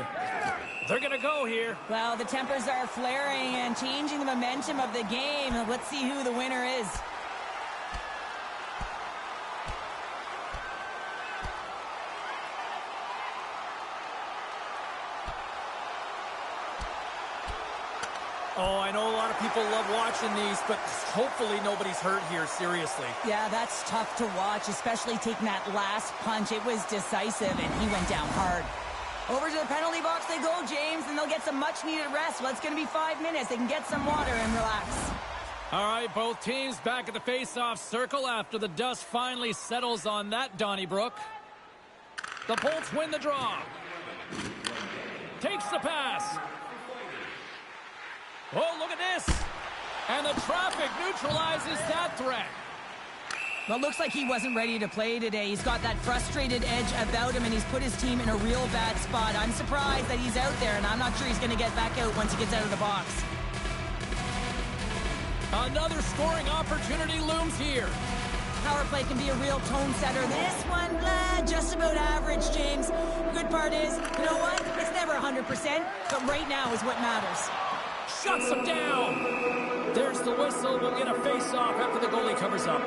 They're going to go here. Well, the tempers are flaring and changing the momentum of the game. Let's see who the winner is. Oh, I know a lot of people love watching these, but hopefully nobody's hurt here, seriously. Yeah, that's tough to watch, especially taking that last punch. It was decisive, and he went down hard. Over to the penalty box they go, James, and they'll get some much-needed rest. Well, it's going to be 5 minutes. They can get some water and relax. All right, both teams back at the face-off circle after the dust finally settles on that Donnybrook. The Bolts win the draw. Takes the pass. Oh, look at this. And the traffic neutralizes that threat. Well, looks like he wasn't ready to play today. He's got that frustrated edge about him, and he's put his team in a real bad spot. I'm surprised that he's out there, and I'm not sure he's going to get back out once he gets out of the box. Another scoring opportunity looms here. Power play can be a real tone setter. This one, just about average, James. Good part is, you know what? It's never 100%, but right now is what matters. Shuts him down. There's the whistle. We'll get a face-off after the goalie covers up.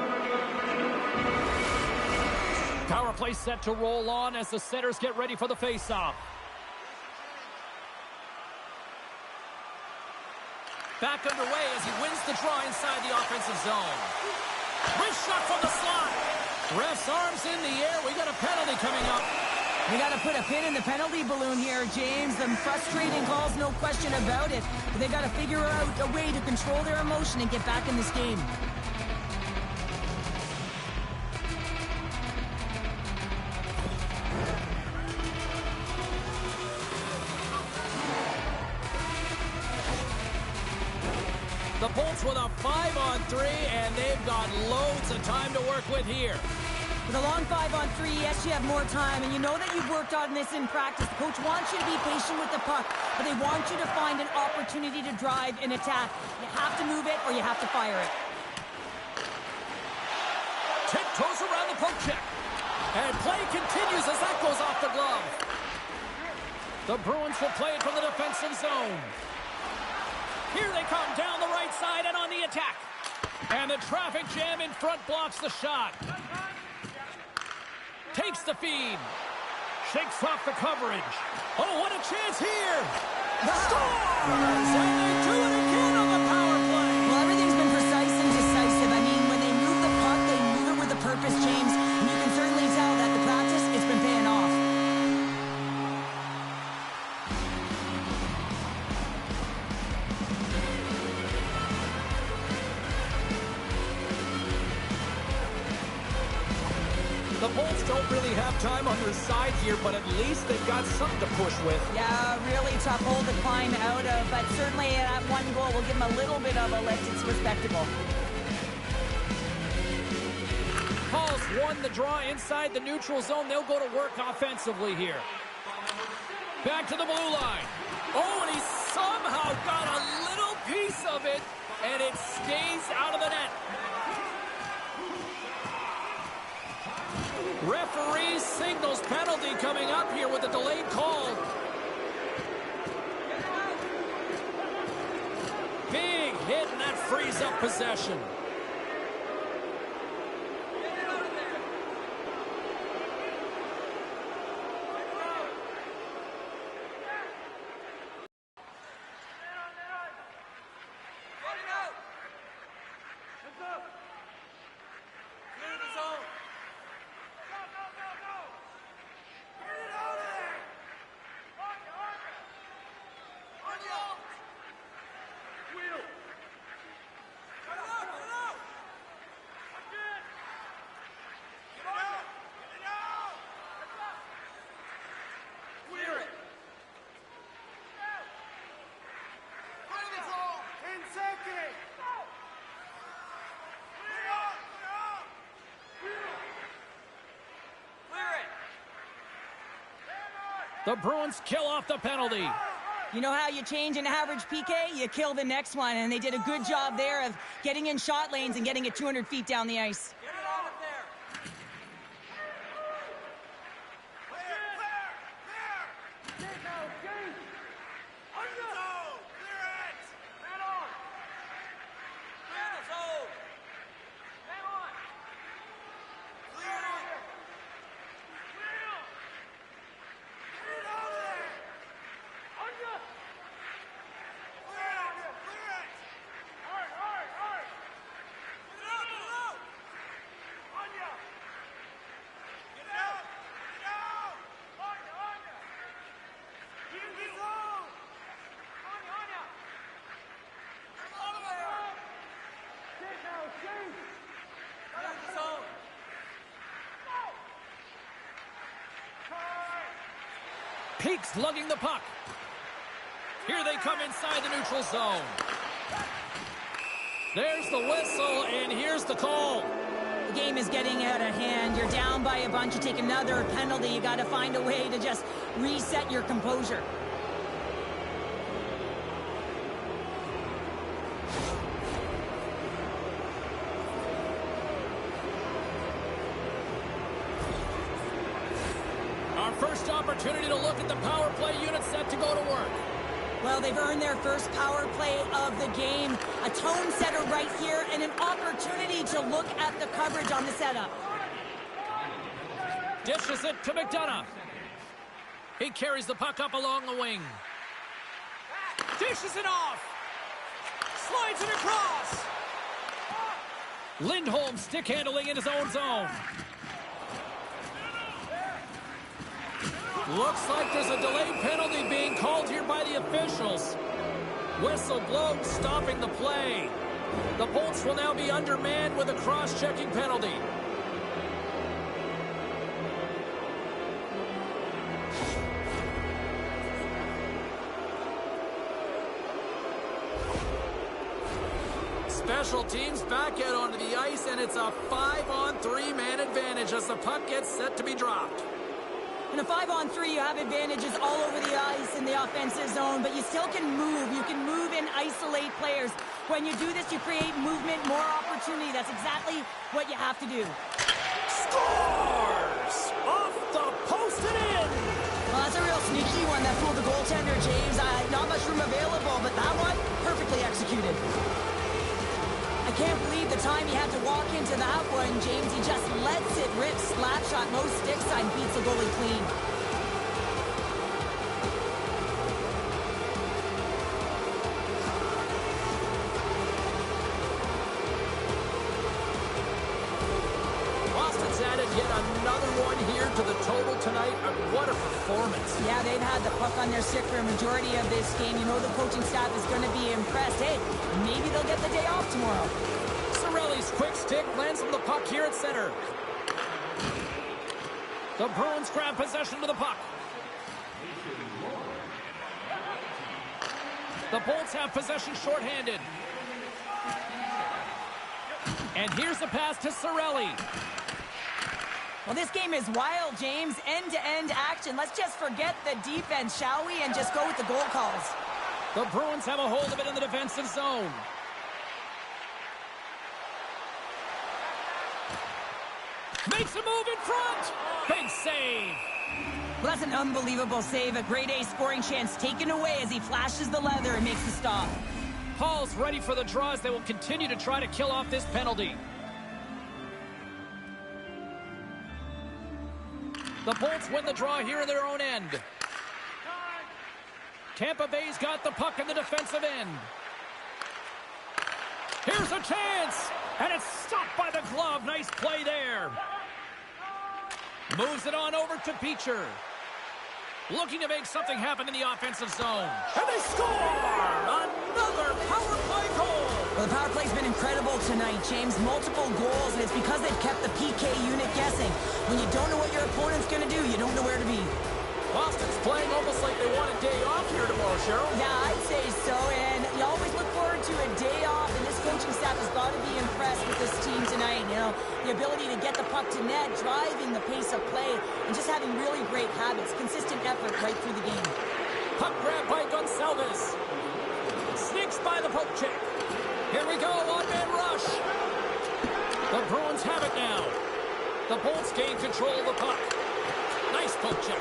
Power play set to roll on as the centers get ready for the face-off. Back underway as he wins the draw inside the offensive zone. Wrist shot from the slot. Ref's arms in the air. We got a penalty coming up. We got to put a pin in the penalty balloon here, James. Them frustrating calls, no question about it. But they got to figure out a way to control their emotion and get back in this game. The Bolts with a 5-on-3, and they've got loads of time to work with here. With a long 5-on-3, yes, you have more time, and you know that you've worked on this in practice. The coach wants you to be patient with the puck, but they want you to find an opportunity to drive and attack. You have to move it, or you have to fire it. Tiptoes around the poke check. And play continues as that goes off the glove. The Bruins will play it from the defensive zone. Here they come down the right side and on the attack. And the traffic jam in front blocks the shot. Takes the feed. Shakes off the coverage. Oh, what a chance here. Scores! And they do it again on the power play. Well, everything's been precise and decisive. I mean, when they move the puck, they move it with a purpose, James. And you can certainly tell that the practice, it's been paying off. The Bolts don't really have time on their side here, but at least they've got something to push with. Yeah, really tough hole to climb out of, but certainly that one goal will give them a little bit of a lift. It's respectable. Hall's won the draw inside the neutral zone. They'll go to work offensively here. Back to the blue line. Oh, and he somehow got a little piece of it, and it stays out of the net. Referee signals penalty coming up here with a delayed call. Big hit, and that frees up possession. The Bruins kill off the penalty. You know how you change an average PK? You kill the next one, and they did a good job there of getting in shot lanes and getting it 200 feet down the ice. Get it out of there. Clear. Clear. Take out, James. Under. Zone. Clear it. Man on. Clear the zone. Man on. Clear it. Clear. Get it out of there. Under. Clear it. Clear it. All right. Get it out. Anya. Get it out. Anya. Get in the zone. Anya. Get out of there. Get out, James. Get out of the zone. Go. Peaks lugging the puck. Here they come inside the neutral zone. There's the whistle, and here's the call. The game is getting out of hand. You're down by a bunch. You take another penalty. You got to find a way to just reset your composure. Our first opportunity to look at the power play unit set to go to work. Well, they've earned their first power play of the game. A tone setter right here and an opportunity to look at the coverage on the setup. Dishes it to McDonough. He carries the puck up along the wing. Dishes it off. Slides it across. Lindholm stick handling in his own zone. Looks like there's a delayed penalty being called here by the officials. Whistle blown, stopping the play. The Bolts will now be undermanned with a cross-checking penalty. Special teams back out onto the ice, and it's a 5-on-3 man advantage as the puck gets set to be dropped. In a 5-on-3, you have advantages all over the ice in the offensive zone, but you still can move. You can move and isolate players. When you do this, you create movement, more opportunity. That's exactly what you have to do. Scores! Off the post and in! Well, that's a real sneaky one that fooled the goaltender, James. Not much room available, but that one, perfectly executed. I can't believe the time he had to walk into that one, James. He just lets it rip. Slap shot, low stick side, beats the goalie clean. Boston's added yet another one here to the total tonight. What a performance. Yeah, they've had the puck on their stick for a majority of this game. You know the coaching staff is going to be impressed. Hey, maybe they'll get the day off tomorrow. Cirelli's quick stick lands from the puck here at center. The Bruins grab possession of the puck. The Bolts have possession shorthanded. And here's the pass to Cirelli. Well, this game is wild, James. End-to-end action. Let's just forget the defense, shall we? And just go with the goal calls. The Bruins have a hold of it in the defensive zone. Makes a move in front. Big save. Well, that's an unbelievable save. A grade A scoring chance taken away as he flashes the leather and makes the stop. Hall's ready for the draw as they will continue to try to kill off this penalty. The Bolts win the draw here in their own end. Tampa Bay's got the puck in the defensive end. Here's a chance, and it's stopped by the glove. Nice play there. Moves it on over to Beecher. Looking to make something happen in the offensive zone. And they score! Another power play goal! Well, the power play's been incredible tonight, James. Multiple goals, and it's because they've kept the PK unit guessing. When you don't know what your opponent's going to do, you don't know where to be. Boston's playing almost like they want a day off here tomorrow, Cheryl. Yeah, I'd say so, and you always look forward to a day off, and this coaching staff has got to be impressed with this team tonight. You know, the ability to get the puck to net, driving the pace of play, and just having really great habits, consistent effort right through the game. Puck grab by Gonsalves. Sneaks by the poke check. Here we go, one-man rush. The Bruins have it now. The Bolts gain control of the puck. Nice poke check.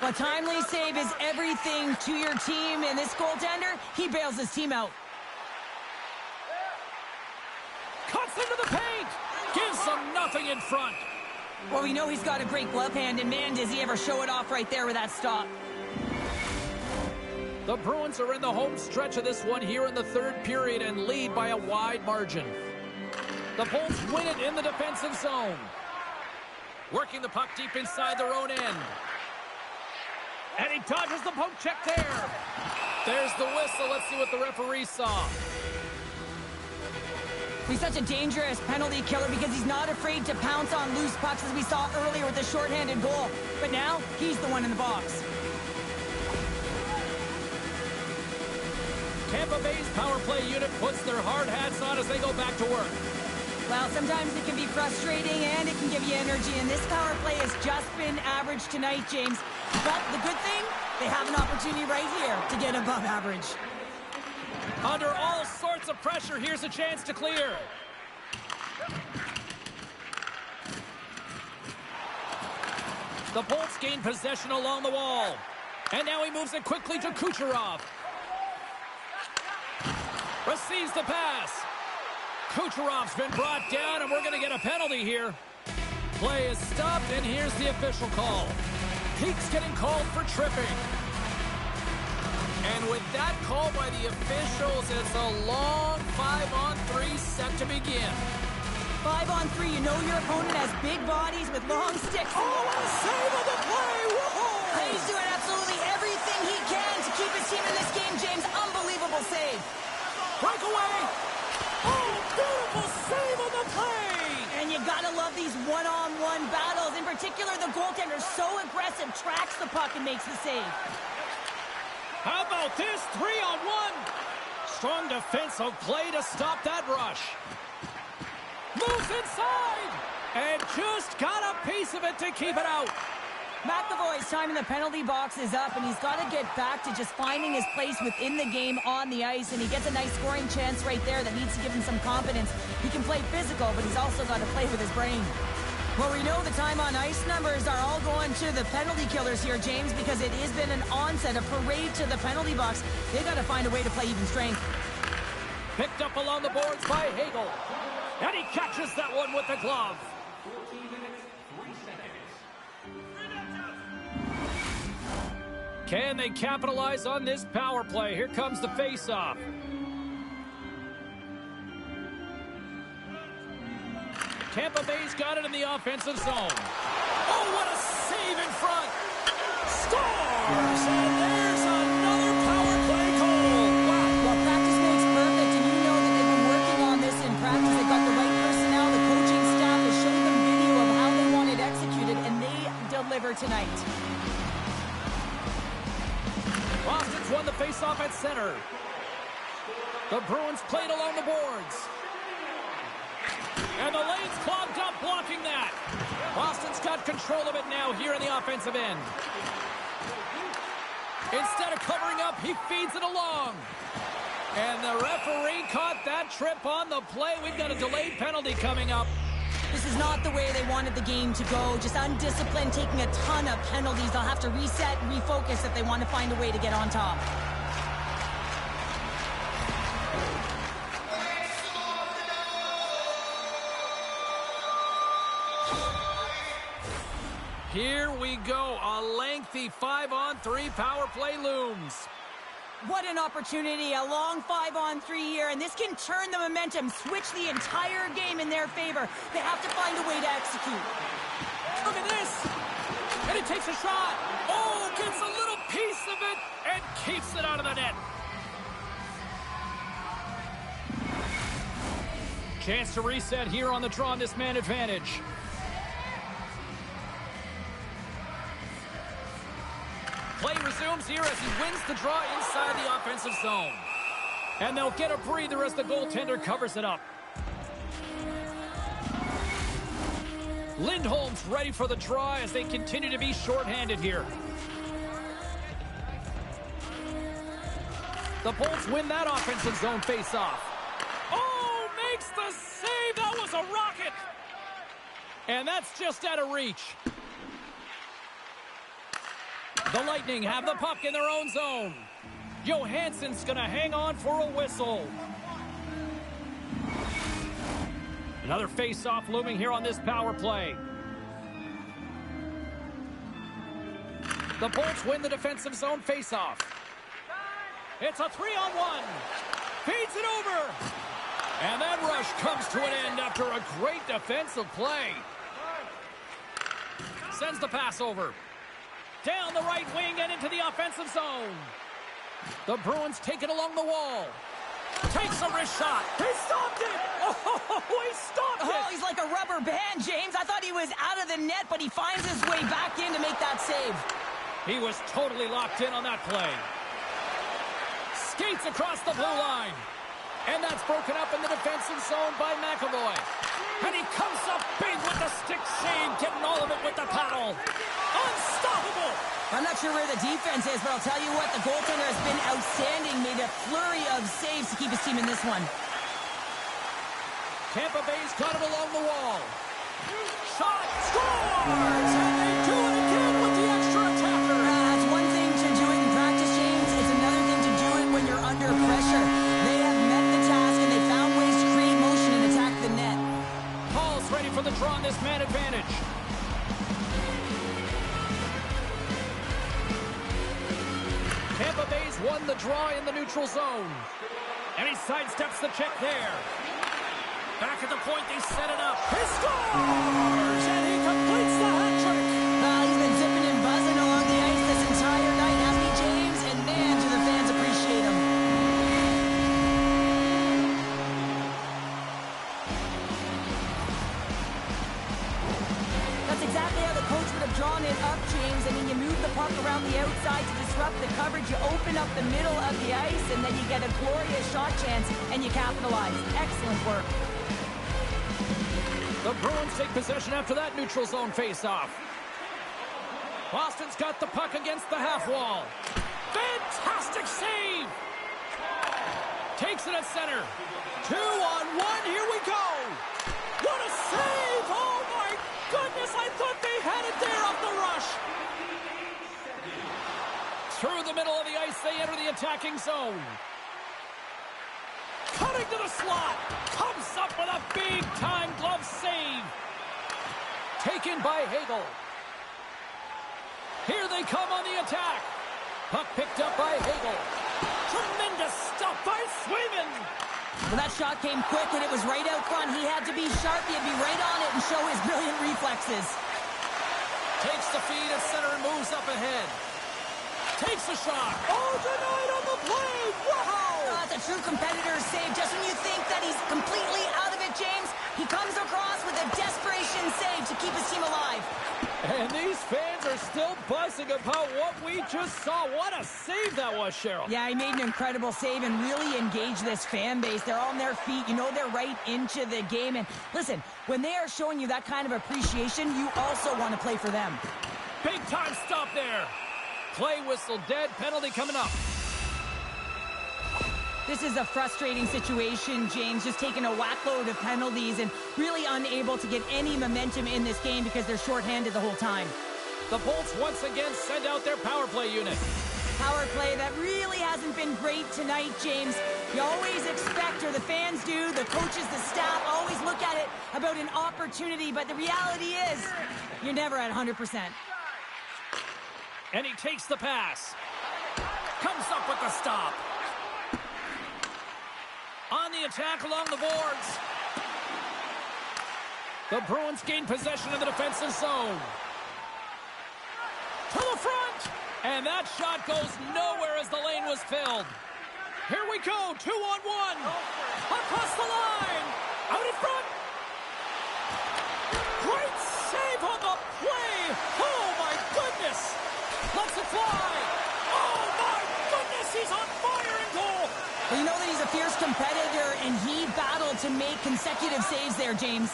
A timely save is everything to your team, and this goaltender, he bails his team out. Cuts into the paint! Gives them nothing in front. Well, we know he's got a great glove hand, and man, does he ever show it off right there with that stop. The Bruins are in the home stretch of this one here in the third period and lead by a wide margin. The Bolts win it in the defensive zone. Working the puck deep inside their own end. And he dodges the poke check there. There's the whistle. Let's see what the referee saw. He's such a dangerous penalty killer because he's not afraid to pounce on loose pucks as we saw earlier with the shorthanded goal. But now, he's the one in the box. Tampa Bay's power play unit puts their hard hats on as they go back to work. Well, sometimes it can be frustrating and it can give you energy, and this power play has just been average tonight, James. But the good thing, they have an opportunity right here to get above average. Under all sorts of pressure, here's a chance to clear. The Bolts gain possession along the wall. And now he moves it quickly to Kucherov. Receives the pass. Kucherov's been brought down, and we're going to get a penalty here. Play is stopped, and here's the official call. Pete's getting called for tripping. And with that call by the officials, it's a long 5-on-3 set to begin. 5-on-3, you know your opponent has big bodies with long sticks. Oh, what a save on the play! Whoa! He's doing absolutely everything he can to keep his team in this game, James. Unbelievable save. Breakaway! Oh, beautiful save on the play! And you gotta love these one-on-one battles. In particular, the goaltender, so aggressive, tracks the puck and makes the save. How about this 3-on-1? Strong defensive play to stop that rush. Moves inside! And just got a piece of it to keep it out. McAvoy's time in the penalty box is up, and he's got to get back to just finding his place within the game on the ice, and he gets a nice scoring chance right there that needs to give him some confidence. He can play physical, but he's also got to play with his brain. Well, we know the time on ice numbers are all going to the penalty killers here, James, because it has been an onset, a parade to the penalty box. They got to find a way to play even strength. Picked up along the boards by Hagel. And he catches that one with the glove. Can they capitalize on this power play? Here comes the face-off. Tampa Bay's got it in the offensive zone. Oh, what a save in front. Scores! And there's another power play goal. Wow. Well, practice makes perfect, and you know that they've been working on this in practice. They've got the right personnel. The coaching staff has shown them video of how they want it executed, and they deliver tonight. Boston's won the face-off at center. The Bruins played along the boards. And the lane's clogged up blocking that. Boston's got control of it now here in the offensive end. Instead of covering up, he feeds it along. And the referee caught that trip on the play. We've got a delayed penalty coming up. This is not the way they wanted the game to go. Just undisciplined, taking a ton of penalties. They'll have to reset and refocus if they want to find a way to get on top. Here we go. A lengthy 5-on-3 power play looms. What an opportunity. A long 5-on-3 here, and this can turn the momentum, switch the entire game in their favor. They have to find a way to execute. Look at this. And he takes a shot. Oh, gets a little piece of it and keeps it out of the net. Chance to reset here on the draw on this man advantage. Play resumes here as he wins the draw inside the offensive zone. And they'll get a breather as the goaltender covers it up. Lindholm's ready for the draw as they continue to be shorthanded here. The Bolts win that offensive zone face-off. Oh, makes the save! That was a rocket! And that's just out of reach. The Lightning have the puck in their own zone. Johansson's going to hang on for a whistle. Another face-off looming here on this power play. The Bolts win the defensive zone face-off. It's a 3-on-1. Feeds it over. And that rush comes to an end after a great defensive play. Sends the pass over. Down the right wing and into the offensive zone. The Bruins take it along the wall. Takes a wrist shot. He stopped it. Oh, he stopped it. Oh, he's like a rubber band, James. I thought he was out of the net, but he finds his way back in to make that save. He was totally locked in on that play. Skates across the blue line. And that's broken up in the defensive zone by McAvoy. And he comes up big with the stick save, getting all of it with the paddle. Unstoppable! I'm not sure where the defense is, but I'll tell you what, the goaltender has been outstanding. Made a flurry of saves to keep his team in this one. Tampa Bay's got it along the wall. Shot! Scores! And they do it again with the extra attacker. It's one thing to do it in practice, James. It's another thing to do it when you're under pressure. They have met the task, and they found ways to create motion and attack the net. Paul's ready for the draw on this man advantage. Tampa Bay's won the draw in the neutral zone. And he sidesteps the check there. Back at the point, they set it up. He scores! And he completes the hat trick. He's been zipping and buzzing along the ice this entire night, hasn't he, James? And man, do the fans appreciate him. That's exactly how the coach would have drawn it up, James. I mean, you move the puck around the outside to disrupt the coverage. You open up the middle of the ice, and then you get a glorious shot chance, and you capitalize. Excellent work. The Bruins take possession after that neutral zone face-off. Boston's got the puck against the half wall. Fantastic save! Takes it at center. 2-on-1, here we go! What a save! Oh my goodness, I thought they had it there off the rush! Through the middle of the ice, they enter the attacking zone. Cutting to the slot. Comes up with a big-time glove save. Taken by Hagel. Here they come on the attack. Puck picked up by Hagel. Tremendous stop by Swayman. Well, that shot came quick, and it was right out front. He had to be sharp. He had to be right on it and show his brilliant reflexes. Takes the feed at center and moves up ahead. Takes a shot. Oh, denied on the play. Wow! That's a true competitor's save. Just when you think that he's completely out of it, James, he comes across with a desperation save to keep his team alive. And these fans are still buzzing about what we just saw. What a save that was, Cheryl. Yeah, he made an incredible save and really engaged this fan base. They're on their feet. You know they're right into the game. And listen, when they are showing you that kind of appreciation, you also want to play for them. Big time stop there. Play whistle dead. Penalty coming up. This is a frustrating situation, James, just taking a whackload of penalties and really unable to get any momentum in this game because they're shorthanded the whole time. The Bolts once again send out their power play unit. Power play that really hasn't been great tonight, James. You always expect, or the fans do, the coaches, the staff always look at it about an opportunity, but the reality is you're never at 100%. And he takes the pass. Comes up with the stop. On the attack along the boards. The Bruins gain possession of the defensive zone. To the front. And that shot goes nowhere as the lane was filled. Here we go. 2-on-1. Across the line. Out in front. Great save on the play. Oh, my goodness. Lets it fly. Oh, my goodness. He's on fire in goal. Well, you know that he's a fierce competitor, and he battled to make consecutive saves there, James.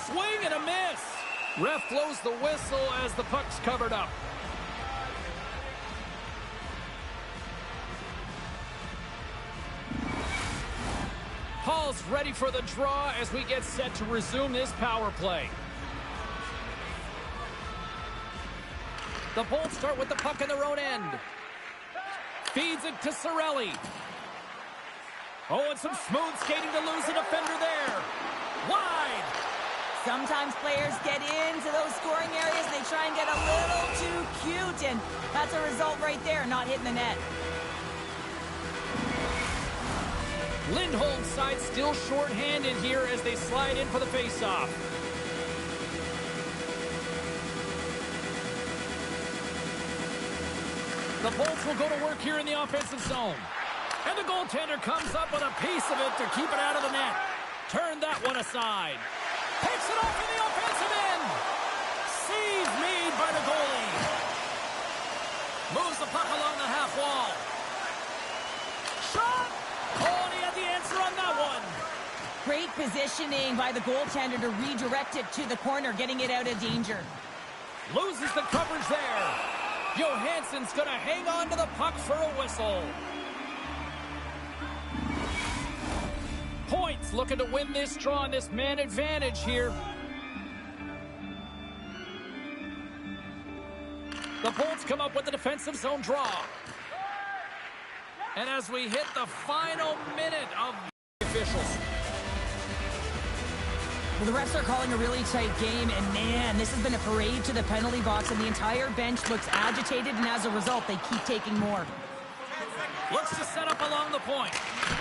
Swing and a miss. Ref blows the whistle as the puck's covered up. Hall's ready for the draw as we get set to resume this power play. The Bolts start with the puck in their own end. Feeds it to Cirelli. Oh, and some smooth skating to lose a defender there. Wide. Sometimes players get into those scoring areas. They try and get a little too cute, and that's a result right there, not hitting the net. Lindholm's side still short-handed here as they slide in for the faceoff. The Bolts will go to work here in the offensive zone. And the goaltender comes up with a piece of it to keep it out of the net. Turn that one aside. Picks it off in the offensive end. Save made by the goalie. Moves the puck along the half wall. Shot! Oh, and he had the answer on that one. Great positioning by the goaltender to redirect it to the corner, getting it out of danger. Loses the coverage there. Johansson's going to hang on to the puck for a whistle. Points looking to win this draw on this man advantage here. The Bolts come up with the defensive zone draw. And as we hit the final minute of the officials. Well, the refs are calling a really tight game, and man, this has been a parade to the penalty box, and the entire bench looks agitated, and as a result, they keep taking more. Looks to set up along the point.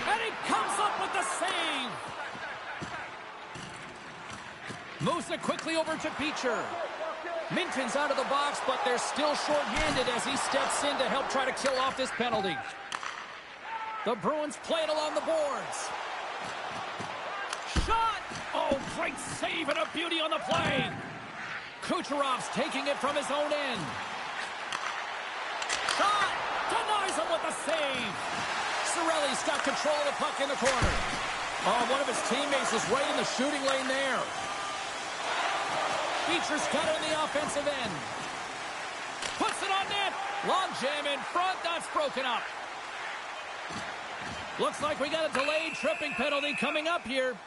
And he comes up with the save. Moves it quickly over to Beecher. Minton's out of the box, but they're still short-handed as he steps in to help try to kill off this penalty. The Bruins play it along the boards. Shot! Oh, great save and a beauty on the play. Kucherov's taking it from his own end. Shot! Denies him with the save. Cirelli's got control of the puck in the corner. Oh, one of his teammates is right in the shooting lane there. Beecher's got it in the offensive end. Puts it on net. Long jam in front. That's broken up. Looks like we got a delayed tripping penalty coming up here.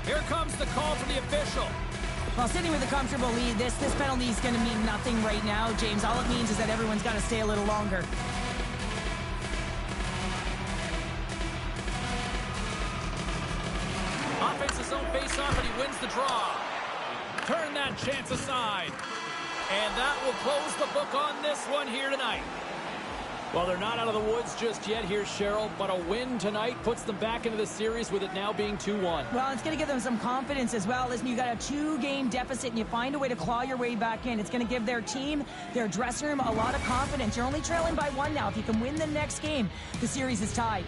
Here comes the call from the official. Well, sitting with a comfortable lead, this penalty is going to mean nothing right now, James. All it means is that everyone's got to stay a little longer. Offense's own face-off, and he wins the draw. Turn that chance aside. And that will close the book on this one here tonight. Well, they're not out of the woods just yet here, Cheryl, but a win tonight puts them back into the series with it now being 2-1. Well, it's going to give them some confidence as well. Listen, you got a 2-game deficit, and you find a way to claw your way back in. It's going to give their team, their dressing room, a lot of confidence. You're only trailing by 1 now. If you can win the next game, the series is tied.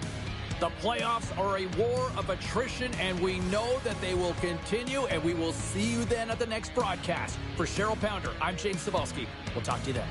The playoffs are a war of attrition, and we know that they will continue, and we will see you then at the next broadcast. For Cheryl Pounder, I'm James Cebulski. We'll talk to you then.